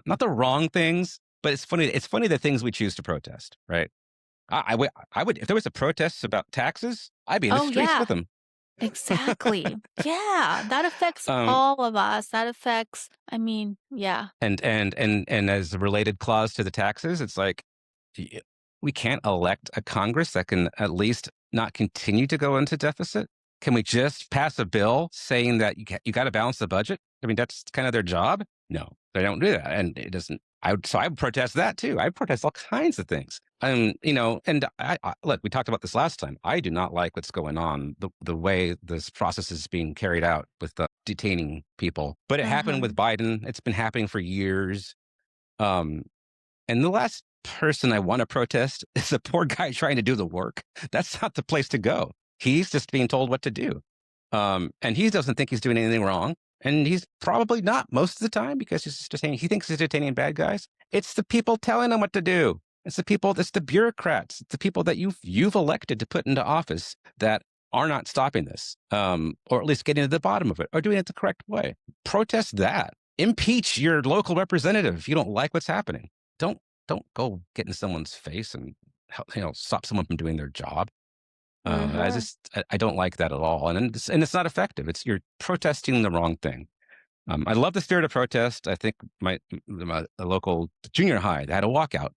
not the wrong things, but it's funny. It's funny the things we choose to protest, right? I would if there was a protest about taxes, I'd be in the Oh streets yeah, with them. exactly. Yeah, that affects um, all of us. That affects, I mean, yeah. and as a related clause to the taxes, it's like y- we can't elect a Congress that can at least not continue to go into deficit. Can we just pass a bill saying that you got to balance the budget? I mean, that's kind of their job. No, they don't do that, and it doesn't. I would protest that too. I protest all kinds of things. And look, we talked about this last time. I do not like what's going on, the way this process is being carried out with detaining people. But it happened with Mhm. Biden. It's been happening for years. Um, and the last person I want to protest is the poor guy trying to do the work. That's not the place to go. He's just being told what to do. And he doesn't think he's doing anything wrong. And he's probably not most of the time because he thinks he's detaining bad guys. It's the people telling him what to do. It's the bureaucrats, it's the people that you've elected to put into office that are not stopping this, or at least getting to the bottom of it, or doing it the correct way. Protest that. Impeach your local representative if you don't like what's happening. Don't don't go get in someone's face and stop someone from doing their job. Mhm. I don't like that at all, and it's not effective. It's You're protesting the wrong thing. I love the spirit of protest. I think my a local junior high they had a walkout,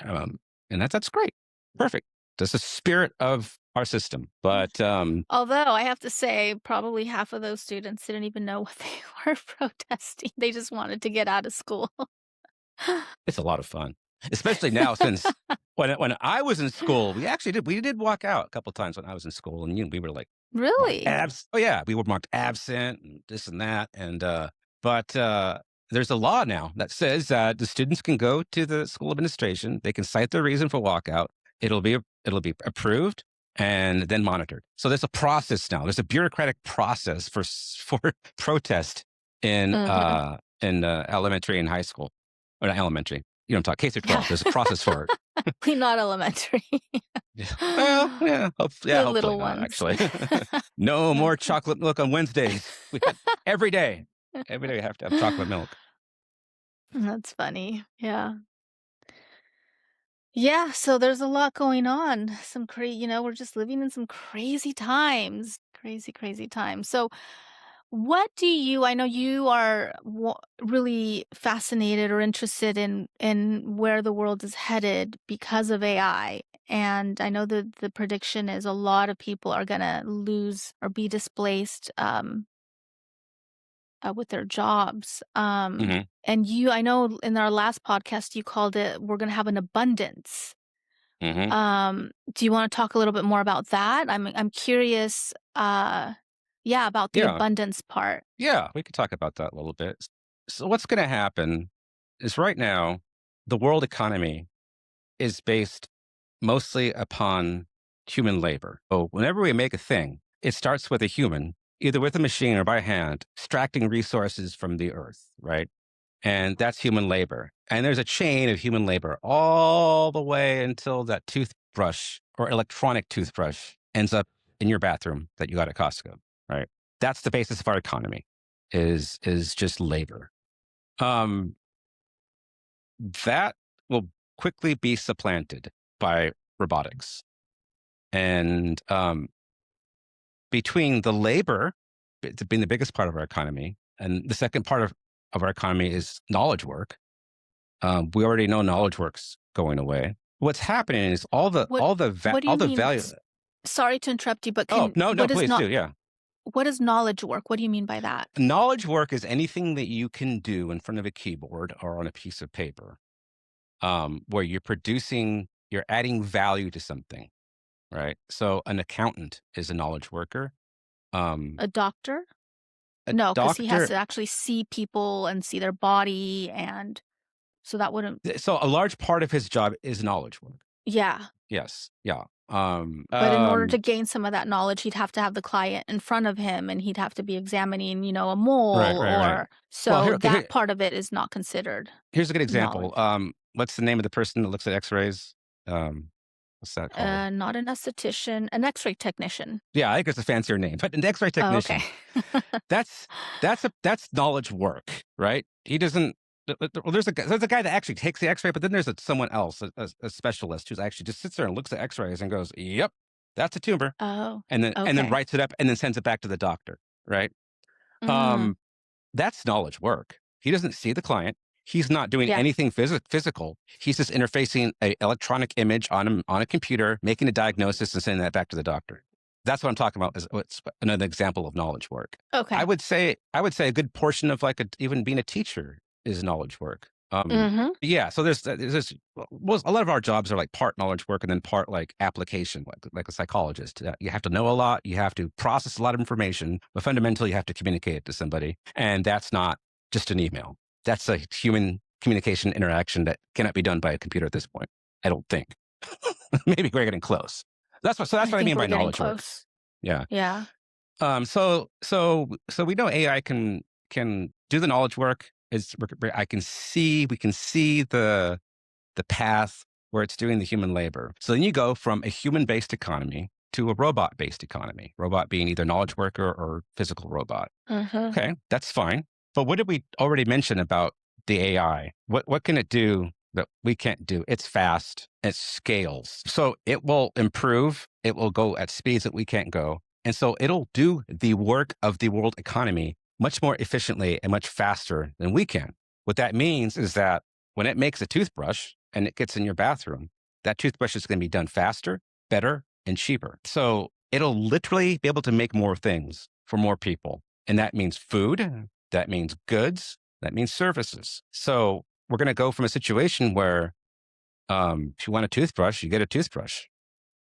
um, and that's great, perfect. That's the spirit of our system. But Although I have to say, probably half of those students didn't even know what they were protesting. They just wanted to get out of school. it's a lot of fun, especially now since when I was in school, we did walk out a couple times when I was in school, and we were like marked Really? abs. Oh yeah, we were marked absent and this and that, and but there's a law now that says that the students can go to the school administration. They can cite their reason for walkout. It'll be approved and then monitored. So there's a process now. There's a bureaucratic process for protest Mhm. in elementary and high school, or not elementary. You know, I'm talking K through Yeah. 12. There's a process for it. Not elementary. Yeah. Well, yeah, The hopefully little not, ones. actually. No more chocolate milk on Wednesdays. Every day. Every day we have to have chocolate milk. That's funny. Yeah. Yeah, so there's a lot going on. We're just living in some crazy times. Crazy, crazy times. So, what do you I know you are really fascinated or interested in where the world is headed because of AI. And I know the prediction is a lot of people are going to lose or be displaced with their jobs. Hmm. And I know in our last podcast you called it we're going to have an abundance. Hmm. Do you wanna talk a little bit more about that? I'm curious, yeah, about the Yeah. abundance part. Yeah. We could talk about that a little bit. So, what's going to happen is right now, the world economy is based mostly upon human labor. So, whenever we make a thing, it starts with a human, either with a machine or by hand, extracting resources from the earth, right? And that's human labor. And there's a chain of human labor all the way until that toothbrush or electronic toothbrush ends up in your bathroom that you got at Costco, right? That's the basis of our economy is just labor. Um, that will quickly be supplanted by robotics. And between the labor being the biggest part of our economy, and the second part of our economy is knowledge work. We already know knowledge work's going away. What's happening is What what do all you the mean value. sorry to interrupt you, but Oh, can no, please do. Yeah. what is knowledge work? What do you mean by that? Knowledge work is anything that you can do in front of a keyboard or on a piece of paper, where you're adding value to something, right? So an accountant is a knowledge worker. Um, A doctor? A No, because he has doctor, to actually see people and see their body, and so that wouldn't. so a large part of his job is knowledge work. Yeah. Yes. Yeah. But in order to gain some of that knowledge, he'd have to have the client in front of him, and he'd have to be examining, a Right, mole, right, right. or Well, so okay, that part of it is not considered here's a good example. knowledge. What's the name of the person that looks at X-rays? What's that called? Not an esthetician, an X-ray technician. Yeah, I think it's a fancier name, but an X-ray Oh, okay. technician. That's that's knowledge work, right? He doesn't. Well, there's a guy that actually takes the X-ray, but then there's someone else, a specialist, who's actually just sits there and looks at X-rays and goes, "Yep, that's a tumor," Oh, and then okay. writes it up and then sends it back to the doctor, right? Mm, Um, that's knowledge work. He doesn't see the client. He's not doing yeah. anything physical. He's just interfacing a electronic image on a computer, making a diagnosis and sending that back to the doctor. That's what I'm talking about. Is what's another example of knowledge work. I Okay. would say I would say a good portion of even being a teacher is knowledge work. Mhm. Yeah. So there's well, a lot of our jobs are like part knowledge work and then part like application, like a psychologist. You have to know a lot. You have to process a lot of information, but fundamentally you have to communicate it to somebody, and that's not just an email. That's a human communication interaction that cannot be done by a computer at this point. I don't think. Maybe we're getting close. That's I what I think mean we're by getting knowledge work. close. Yeah. Yeah. So we know AI can do the knowledge work. We can see the path where it's doing the human labor. So then you go from a human-based economy to a robot-based economy. Robot being either knowledge worker or physical robot. Mhm. Okay, that's fine. But what did we already mention about the AI? What can it do that we can't do? It's fast, it scales. So it will improve, it will go at speeds that we can't go. And so it'll do the work of the world economy much more efficiently and much faster than we can. What that means is that when it makes a toothbrush and it gets in your bathroom, that toothbrush is going to be done faster, better, and cheaper. So it'll literally be able to make more things for more people. And that means food, that means goods, that means services. So we're going to go from a situation where if you want a toothbrush, you get a toothbrush.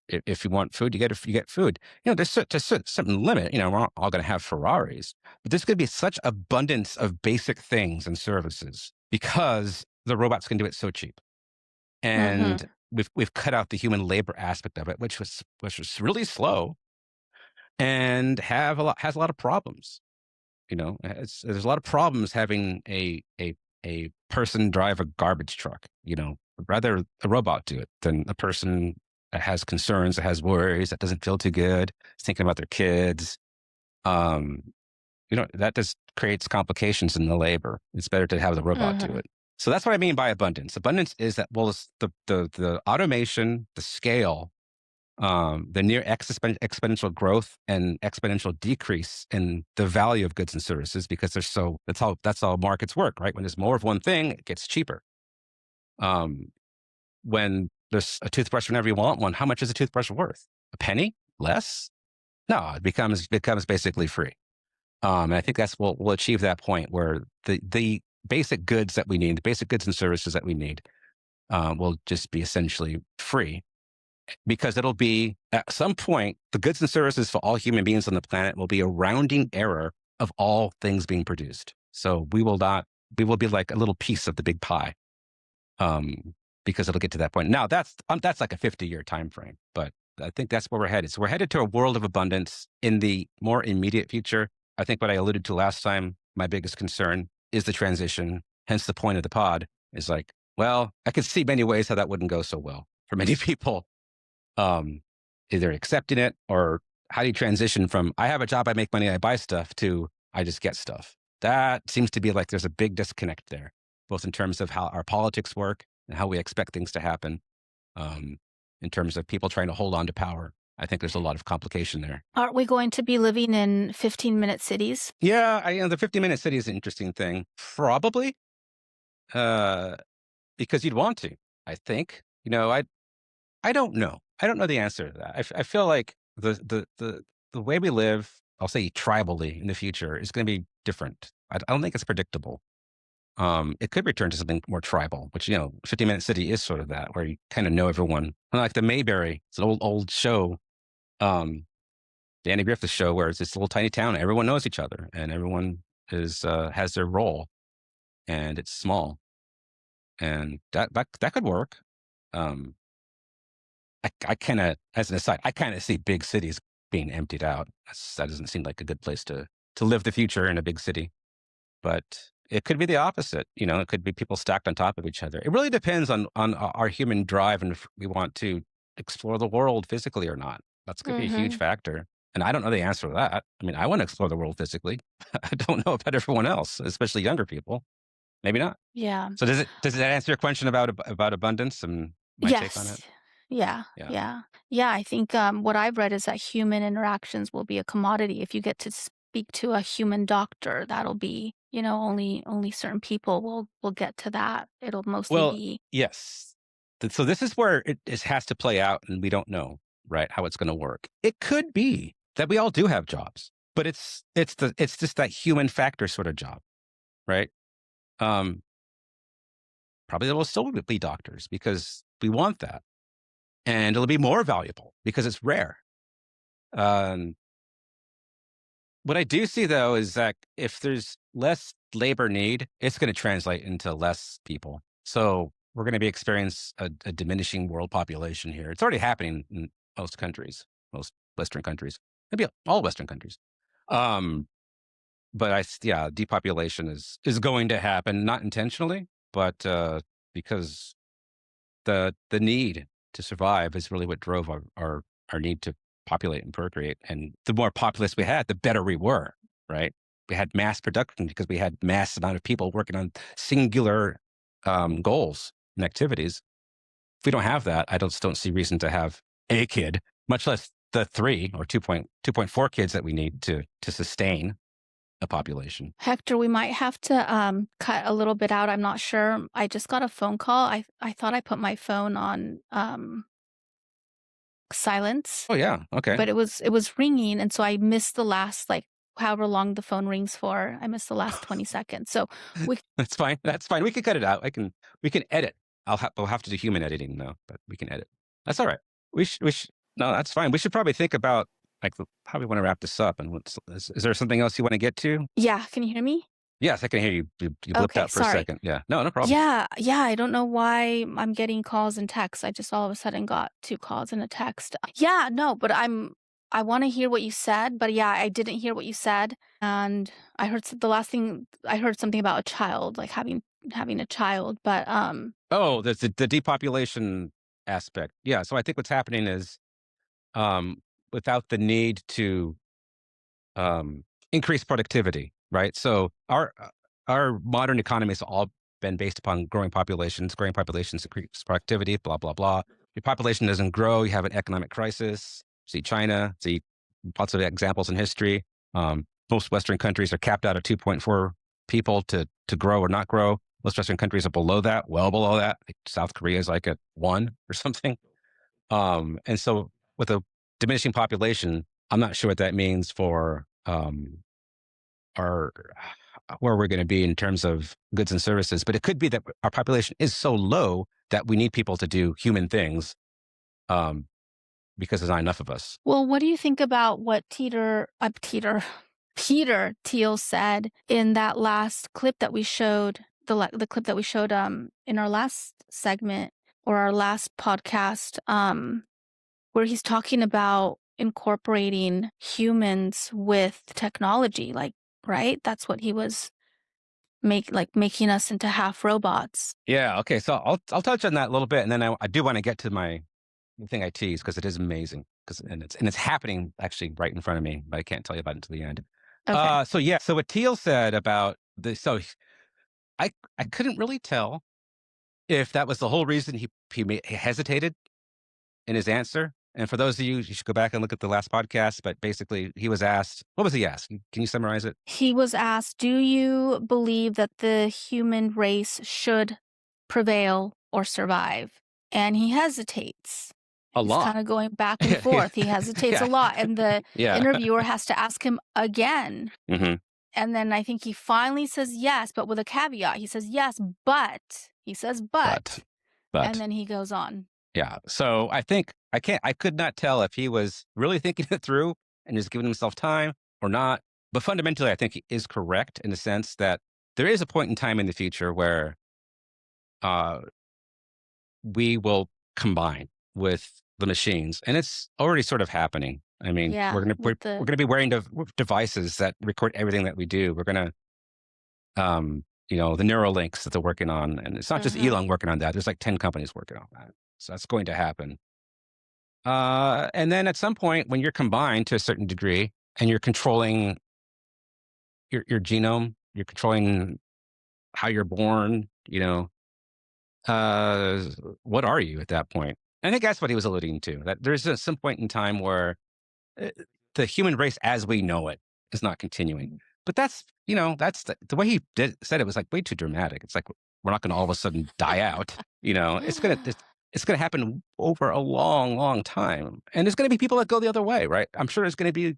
If you want food, you get food. There's a certain limit. We're not all going to have Ferraris, but there's going to be such abundance of basic things and services because the robots can do it so cheap. And Mhm. we've cut out the human labor aspect of it, which was really slow and has a lot of problems. There's a lot of problems having a person drive a garbage truck. Rather a robot do it than a person that has concerns, that has worries, that doesn't feel too good, is thinking about their kids. Um, that just creates complications in the labor. It's better to have the robot do Mhm. it. So that's what I mean by abundance. Abundance is that, well, it's the automation, the scale, the near exponential growth and exponential decrease in the value of goods and services because that's how markets work, right? When there's more of one thing, it gets cheaper. Um, when there's a toothbrush whenever you want one, how much is a toothbrush worth? A penny? Less? No, it becomes basically free. And I think we'll achieve that point where the basic goods that we need, the basic goods and services that we need, will just be essentially free because it'll be at some point the goods and services for all human beings on the planet will be a rounding error of all things being produced. So we will be like a little piece of the big pie, because it'll get to that point. Now that's like a 50-year time frame, but I think that's where we're headed. So we're headed to a world of abundance in the more immediate future. I think what I alluded to last time, my biggest concern is the transition. Hence the point of the pod is like, well, I could see many ways how that wouldn't go so well for many people. um, Either accepting it or how do you transition from I have a job, I make money, I buy stuff to I just get stuff. That seems to be like there's a big disconnect there, both in terms of how our politics work and how we expect things to happen. Um, in terms of people trying to hold on to power, I think there's a lot of complication there. Aren't we going to be living in 15-minute cities? Yeah, the 50-minute city is an interesting thing. Probably, uh, because you'd want to. I think. I don't know. I don't know the answer to that. I feel like the way we live, I'll say tribally in the future, is going to be different. I don't think it's predictable. It could return to something more tribal, which 50-minute city is sort of that, where you kind of know everyone. Like the Mayberry, it's an old show. Um, Andy Griffith Show, where it's this little tiny town, everyone knows each other, and everyone is has their role, and it's small, and that could work. Um, I kind of, as an aside, I kind of see big cities being emptied out. That doesn't seem like a good place to live the future in a big city. But it could be the opposite. It could be people stacked on top of each other. It really depends on our human drive and if we want to explore the world physically or not. That's going to be a huge Hmm. factor. And I don't know the answer to that. I mean, I want to explore the world physically. I don't know about everyone else, especially younger people. Maybe not. Yeah. So does that answer your question about abundance and my take on it? Yes. Yeah. Yeah. Yeah. Yeah. I think what I've read is that human interactions will be a commodity. If you get to speak to a human doctor, that'll be, only certain people will get to that. It'll mostly Well, be. yes. So this is where it has to play out, and we don't know, right, how it's going to work. It could be that we all do have jobs, but it's just that human factor sort of job, right? Um, Probably there will still be doctors because we want that, and it'll be more valuable because it's rare. Um, what I do see though is that if there's less labor need, it's going to translate into less people. So we're going to be experience a diminishing world population here. It's already happening in most countries, most Western countries, maybe all Western countries. Um, but yeah, depopulation is going to happen, not intentionally, but because the need to survive is really what drove our need to populate and procreate. And the more populous we had, the better we were, right? We had mass production because we had mass amount of people working on singular goals and activities. If we don't have that, I don't see reason to have a kid, much less the 3 or 2.4 kids that we need to sustain a population. Hector, we might have to cut a little bit out. I'm not sure. I just got a phone call. I thought I put my phone on silence, Oh yeah, okay. but it was ringing, and so I missed the last, like, however long the phone rings for. I missed the last 20 seconds. So we That's fine. That's fine. We can cut it out. We can edit. We'll have to do human editing though, but we can edit. That's all right. We should no, that's fine. We should probably think about like how we want to wrap this up. And is there something else you want to get to? Yeah, can you hear me? Yes, I can hear you. You blipped Okay, out for a sorry. second. Yeah. No, no problem. Yeah, yeah, I don't know why I'm getting calls and texts. I just all of a sudden got 2 calls and a text. Yeah, no, but I wanna hear what you said, but yeah, I didn't hear what you said, and I heard the last thing I heard something about a child, like having a child, but, Oh, there's the depopulation aspect. Yeah. So I think what's happening is um without the need to um, increase productivity, right? So our modern economy has all been based upon growing populations. Growing populations increase productivity. Blah blah blah. Your population doesn't grow. You have an economic crisis. See China. See lots of examples in history. Most Western countries are capped out at 2.4 people to grow or not grow. Most Western countries are below that, well below that. Like South Korea is like at 1 or something. And so with a diminishing population, I'm not sure what that means for our where we're going to be in terms of goods and services. But it could be that our population is so low that we need people to do human things um, because there's not enough of us. well, what do you think about what Peter Thiel said in that last clip that we showed, the clip that we showed in our last segment or our last podcast, where he's talking about incorporating humans with technology, like, right? That's what he was making us into half robots. Yeah. Okay. So I'll touch on that a little bit, and then I do want to get to the thing I tease because it is amazing and it's happening actually right in front of me, but I can't tell you about it until the end. Okay. So yeah. So what Teal said about the I couldn't really tell if that was the whole reason he hesitated in his answer. And for those of you, you should go back and look at the last podcast. But basically, he was asked, what was he asked? Can you summarize it? He was asked, "Do you believe that the human race should prevail or survive?" And he hesitates. A He's lot. kind of going back and forth. He hesitates a Yeah. lot, and the Yeah. interviewer has to ask him again. Hmm. And then I think he finally says yes, but with a caveat. He says yes, but he says But, and but, then he goes on. yeah. So I think I could not tell if he was really thinking it through and is giving himself time or not. But fundamentally, I think he is correct in the sense that there is a point in time in the future where uh, we will combine with the machines, and it's already sort of happening. I mean, Yeah, with we're the gonna be wearing devices that record everything that we do. We're gonna, the neural links that they're working on, and it's not just uh-huh. Elon working on that. There's like 10 companies working on that, so that's going to happen. And then at some point, when you're combined to a certain degree, and you're controlling your genome, you're controlling how you're born. Uh, what are you at that point? I think that's what he was alluding to. That there's some point in time where uh, the human race as we know it is not continuing. But that's the way he said it was like way too dramatic. It's like we're not going to all of a sudden die out. It's gonna happen over a long, long time, and there's going to be people that go the other way, right? I'm sure there's going to be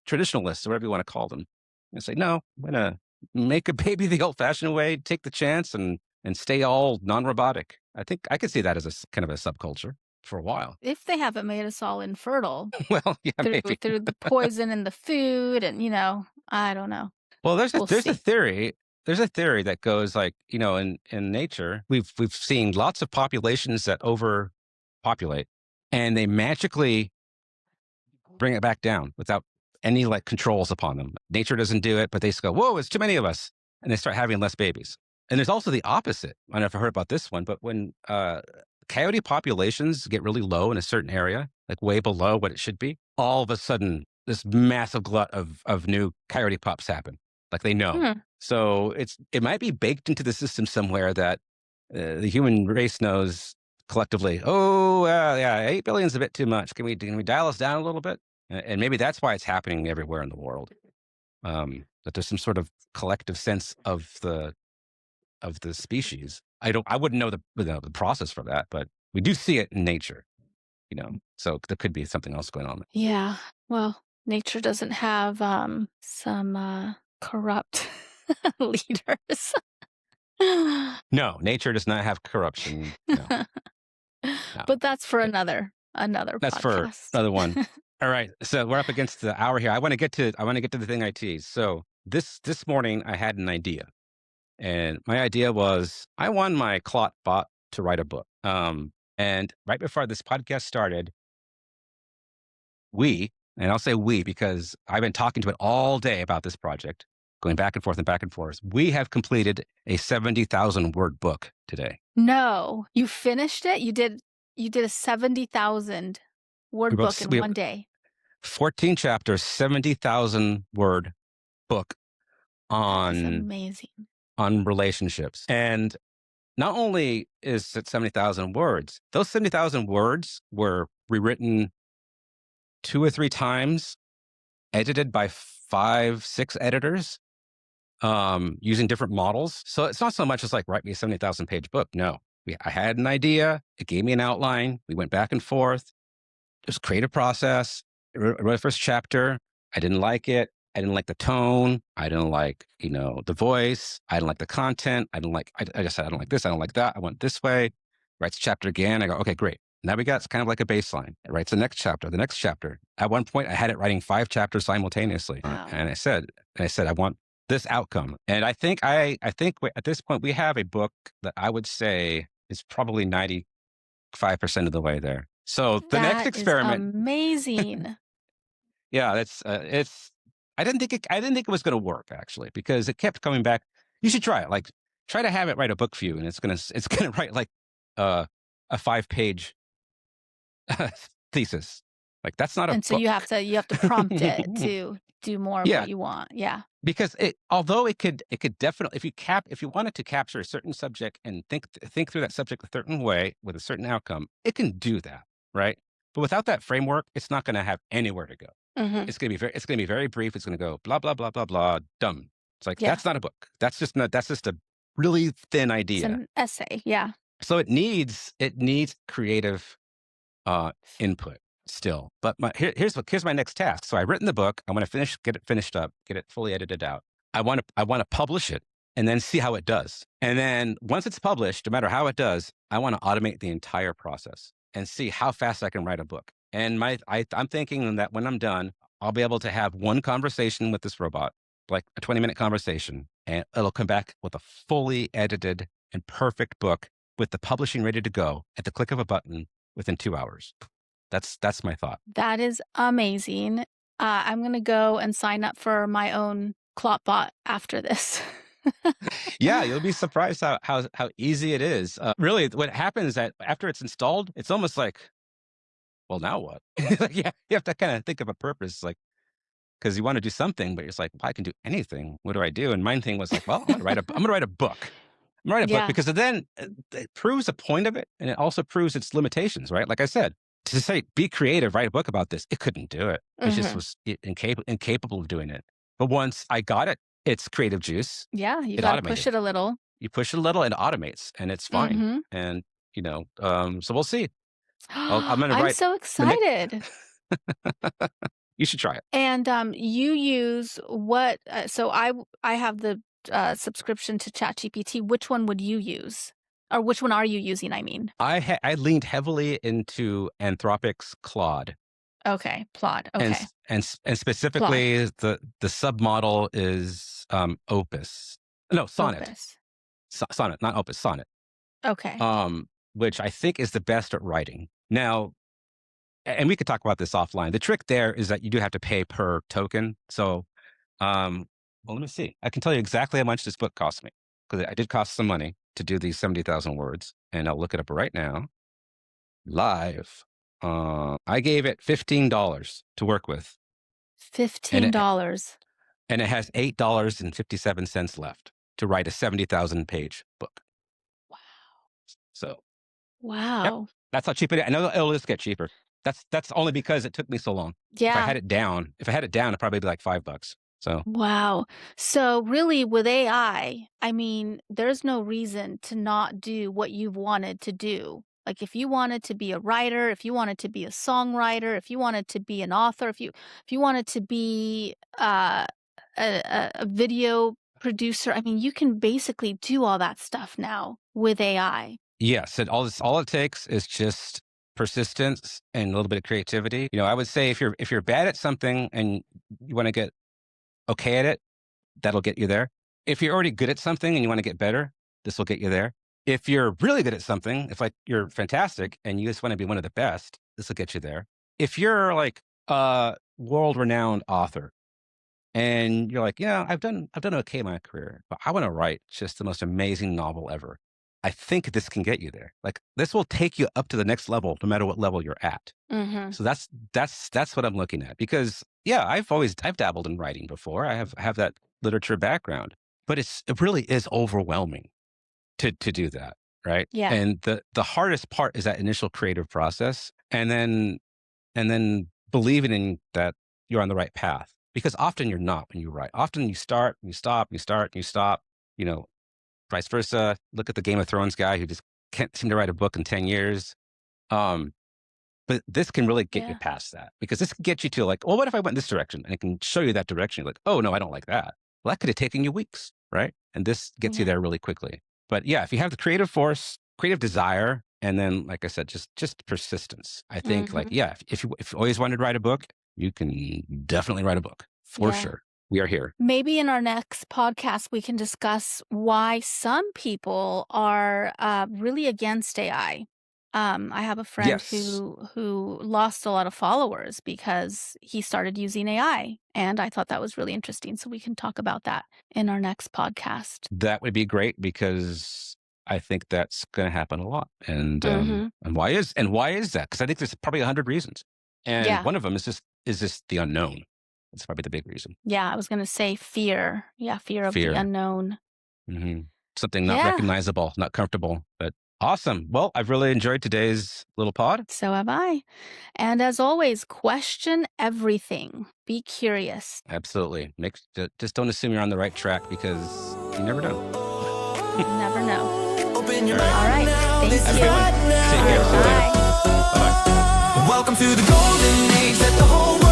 traditionalists or whatever you want to call them, and say, no, I'm gonna make a baby the old-fashioned way, take the chance, and stay all non-robotic. I think I could see that as a kind of a subculture for a while. If they haven't made us all infertile Well, yeah, through maybe. through the poison in the food and, I don't know. Well, there's a We'll there's a see. theory there's a theory that goes like, in nature, we've seen lots of populations that overpopulate, and they magically bring it back down without any like controls upon them. Nature doesn't do it, but they just go, "Whoa, it's too many of us," and they start having less babies. And there's also the opposite. I don't know if I heard about this one, but when coyote populations get really low in a certain area, like way below what it should be, all of a sudden this massive glut of new coyote pups happen. Like they know. Hmm. So it might be baked into the system somewhere that the human race knows collectively. Oh, yeah, 8 billion is a bit too much. Can we dial us down a little bit? And maybe that's why it's happening everywhere in the world. That there's some sort of collective sense of the species. I wouldn't know the process for that, but we do see it in nature. So there could be something else going on. Yeah. Well, nature doesn't have some corrupt leaders. No, nature does not have corruption. No, no. But that's for another That's for podcast. another one. All right, so we're up against the hour here. I want to get to the thing I teased. So this morning I had an idea, and my idea was I want my ClawdBot to write a book. And right before this podcast started, and I'll say we because I've been talking to it all day about this project, going back and forth and back and forth. We have completed a 70,000 word book today. No, you finished it? You did a 70,000 We word wrote book in we, one day. 14 chapters, 70,000 word book That is on amazing. relationships. And not only is it 70,000 words, those 70,000 words were rewritten 2 or 3 times, edited by 5, 6 editors, using different models. So it's not so much as like write me a 70,000 page book. No, I had an idea. It gave me an outline. We went back and forth. Just creative process. I wrote the first chapter. I didn't like it. I didn't like the tone. I didn't like, the voice. I didn't like the content. I just said, I don't like this. I don't like that. I want this way. Writes a chapter again. I go, okay, great. Now it's kind of like a baseline. It writes the next chapter, the next chapter. At one point, I had it writing 5 chapters simultaneously. Wow. And I said, I want this outcome. And I think at this point, we have a book that I would say is probably 95% of the way there. So the next That is experiment, amazing. yeah, it's. I didn't think it was going to work actually because it kept coming back. You should try it. Like try to have it write a book for you, and it's gonna write like a 5 page thesis. Like that's not a And so book. you have to prompt it to do more of Yeah, what you want. Yeah. because although it could definitely if you wanted to capture a certain subject and think through that subject a certain way with a certain outcome, it can do that, right? But without that framework, it's not going to have anywhere to go. Hmm. It's going to be very brief. It's going to go blah blah blah blah blah. Dumb. It's like Yeah. that's not a book. That's just a really thin It's idea. an essay. Yeah. So it needs creative input still. But here's my next task. So I've written the book. I want to get it finished up, get it fully edited out. I want to publish it and then see how it does. And then once it's published, no matter how it does, I want to automate the entire process and see how fast I can write a book. And I'm thinking that when I'm done, I'll be able to have one conversation with this robot, like a 20-minute conversation, and it'll come back with a fully edited and perfect book with the publishing ready to go at the click of a button within 2 hours. That's my thought. That is amazing. I'm gonna go and sign up for my own ClawdBot after this. Yeah, you'll be surprised how easy it is. Really, what happens is that after it's installed, it's almost like, well, now what? Like, yeah, you have to kind of think of a purpose, like, because you want to do something, but it's like, well, I can do anything. What do I do? And my thing was like, well, I'm gonna write a book. I'm gonna write a book Yeah. because then it proves the point of it, and it also proves its limitations, right? Like I said, to say be creative, write a book about this, it couldn't do it. It just Mhm. was incapable of doing it. But once I got it, it's creative juice. Yeah, you It gotta push automated. it a little. You push it a little, and it automates, and it's fine. Mhm. And so we'll see. I'm gonna I'm write so the next. excited. You should try it. And, you use what so I have the, subscription to ChatGPT. Which one would you use? Or which one are you using, I mean? I leaned heavily into Anthropic's Claude, Okay, Plod, and okay. Plod, specifically the submodel is Opus. No, Sonnet. Opus. Sonnet, not Opus, Sonnet. Okay. Which I think is the best at writing. Now, and we could talk about this offline. The trick there is that you do have to pay per token. So, well, let me see. I can tell you exactly how much this book cost me because it did cost some money to do these 70,000 words, and I'll look it up right now, live. I gave it $15 to work with, and $15. it has $8.57 left to write a 70,000 page book. Wow. So, yep, Wow. that's how cheap it is. I know it'll just get cheaper. That's only because it took me so long. If I Yeah. had it down, it'd probably be like $5. So Wow. So really with AI, I mean, there's no reason to not do what you've wanted to do. Like if you wanted to be a writer, if you wanted to be a songwriter, if you wanted to be an author, if you wanted to be a video producer, I mean, you can basically do all that stuff now with AI. yes, all it takes is just persistence and a little bit of creativity. I would say if you're bad at something and you want to get okay at it, that'll get you there. If you're already good at something and you want to get better, this will get you there. If you're really good at something, if like you're fantastic and you just want to be one of the best, this will get you there. If you're like a world-renowned author and you're like, I've done okay in my career, but I want to write just the most amazing novel ever. I think this can get you there. Like this will take you up to the next level, no matter what level you're at. Mhm. So that's what I'm looking at because yeah, I've dabbled in writing before. I have that literature background, but it really is overwhelming to do that, right? Yeah. And the hardest part is that initial creative process, and then believing in that you're on the right path because often you're not when you write. Often you start, you stop, you start, you stop. You know, vice versa. Look at the Game of Thrones guy who just can't seem to write a book in 10 years. Um, but this can really get you Yeah. past that because this can get you to like, well, what if I went this direction? And it can show you that direction. You're like, oh, no, I don't like that. Well, that could have taken you weeks, right? And this gets you Yeah. there really quickly. But yeah, if you have the creative force, creative desire, and then, like I said, just persistence, I think like, Mhm. yeah, if you always wanted to write a book, you can definitely write a book for Yeah. sure. We are here. Maybe in our next podcast, we can discuss why some people are really against AI. I have a friend Yes. who lost a lot of followers because he started using AI, and I thought that was really interesting. So we can talk about that in our next podcast. That would be great because I think that's going to happen a lot. Hmm. And why is that? Because I think there's probably 100 reasons, and Yeah, one of them is just the unknown. That's probably the big reason. yeah. I was gonna say fear. Yeah, fear of the Fear, unknown. hmm something not Yeah. recognizable, not comfortable. But awesome. Well, I've really enjoyed today's little pod. So have I. And as always, question everything. Be curious. Absolutely. Just don't assume you're on the right track because you never know. You never know. Open your All right. All right. now. Thank This Have a is you. good one. right Take now. care. See you later. Bye. Bye bye. Welcome to the golden age. Let the whole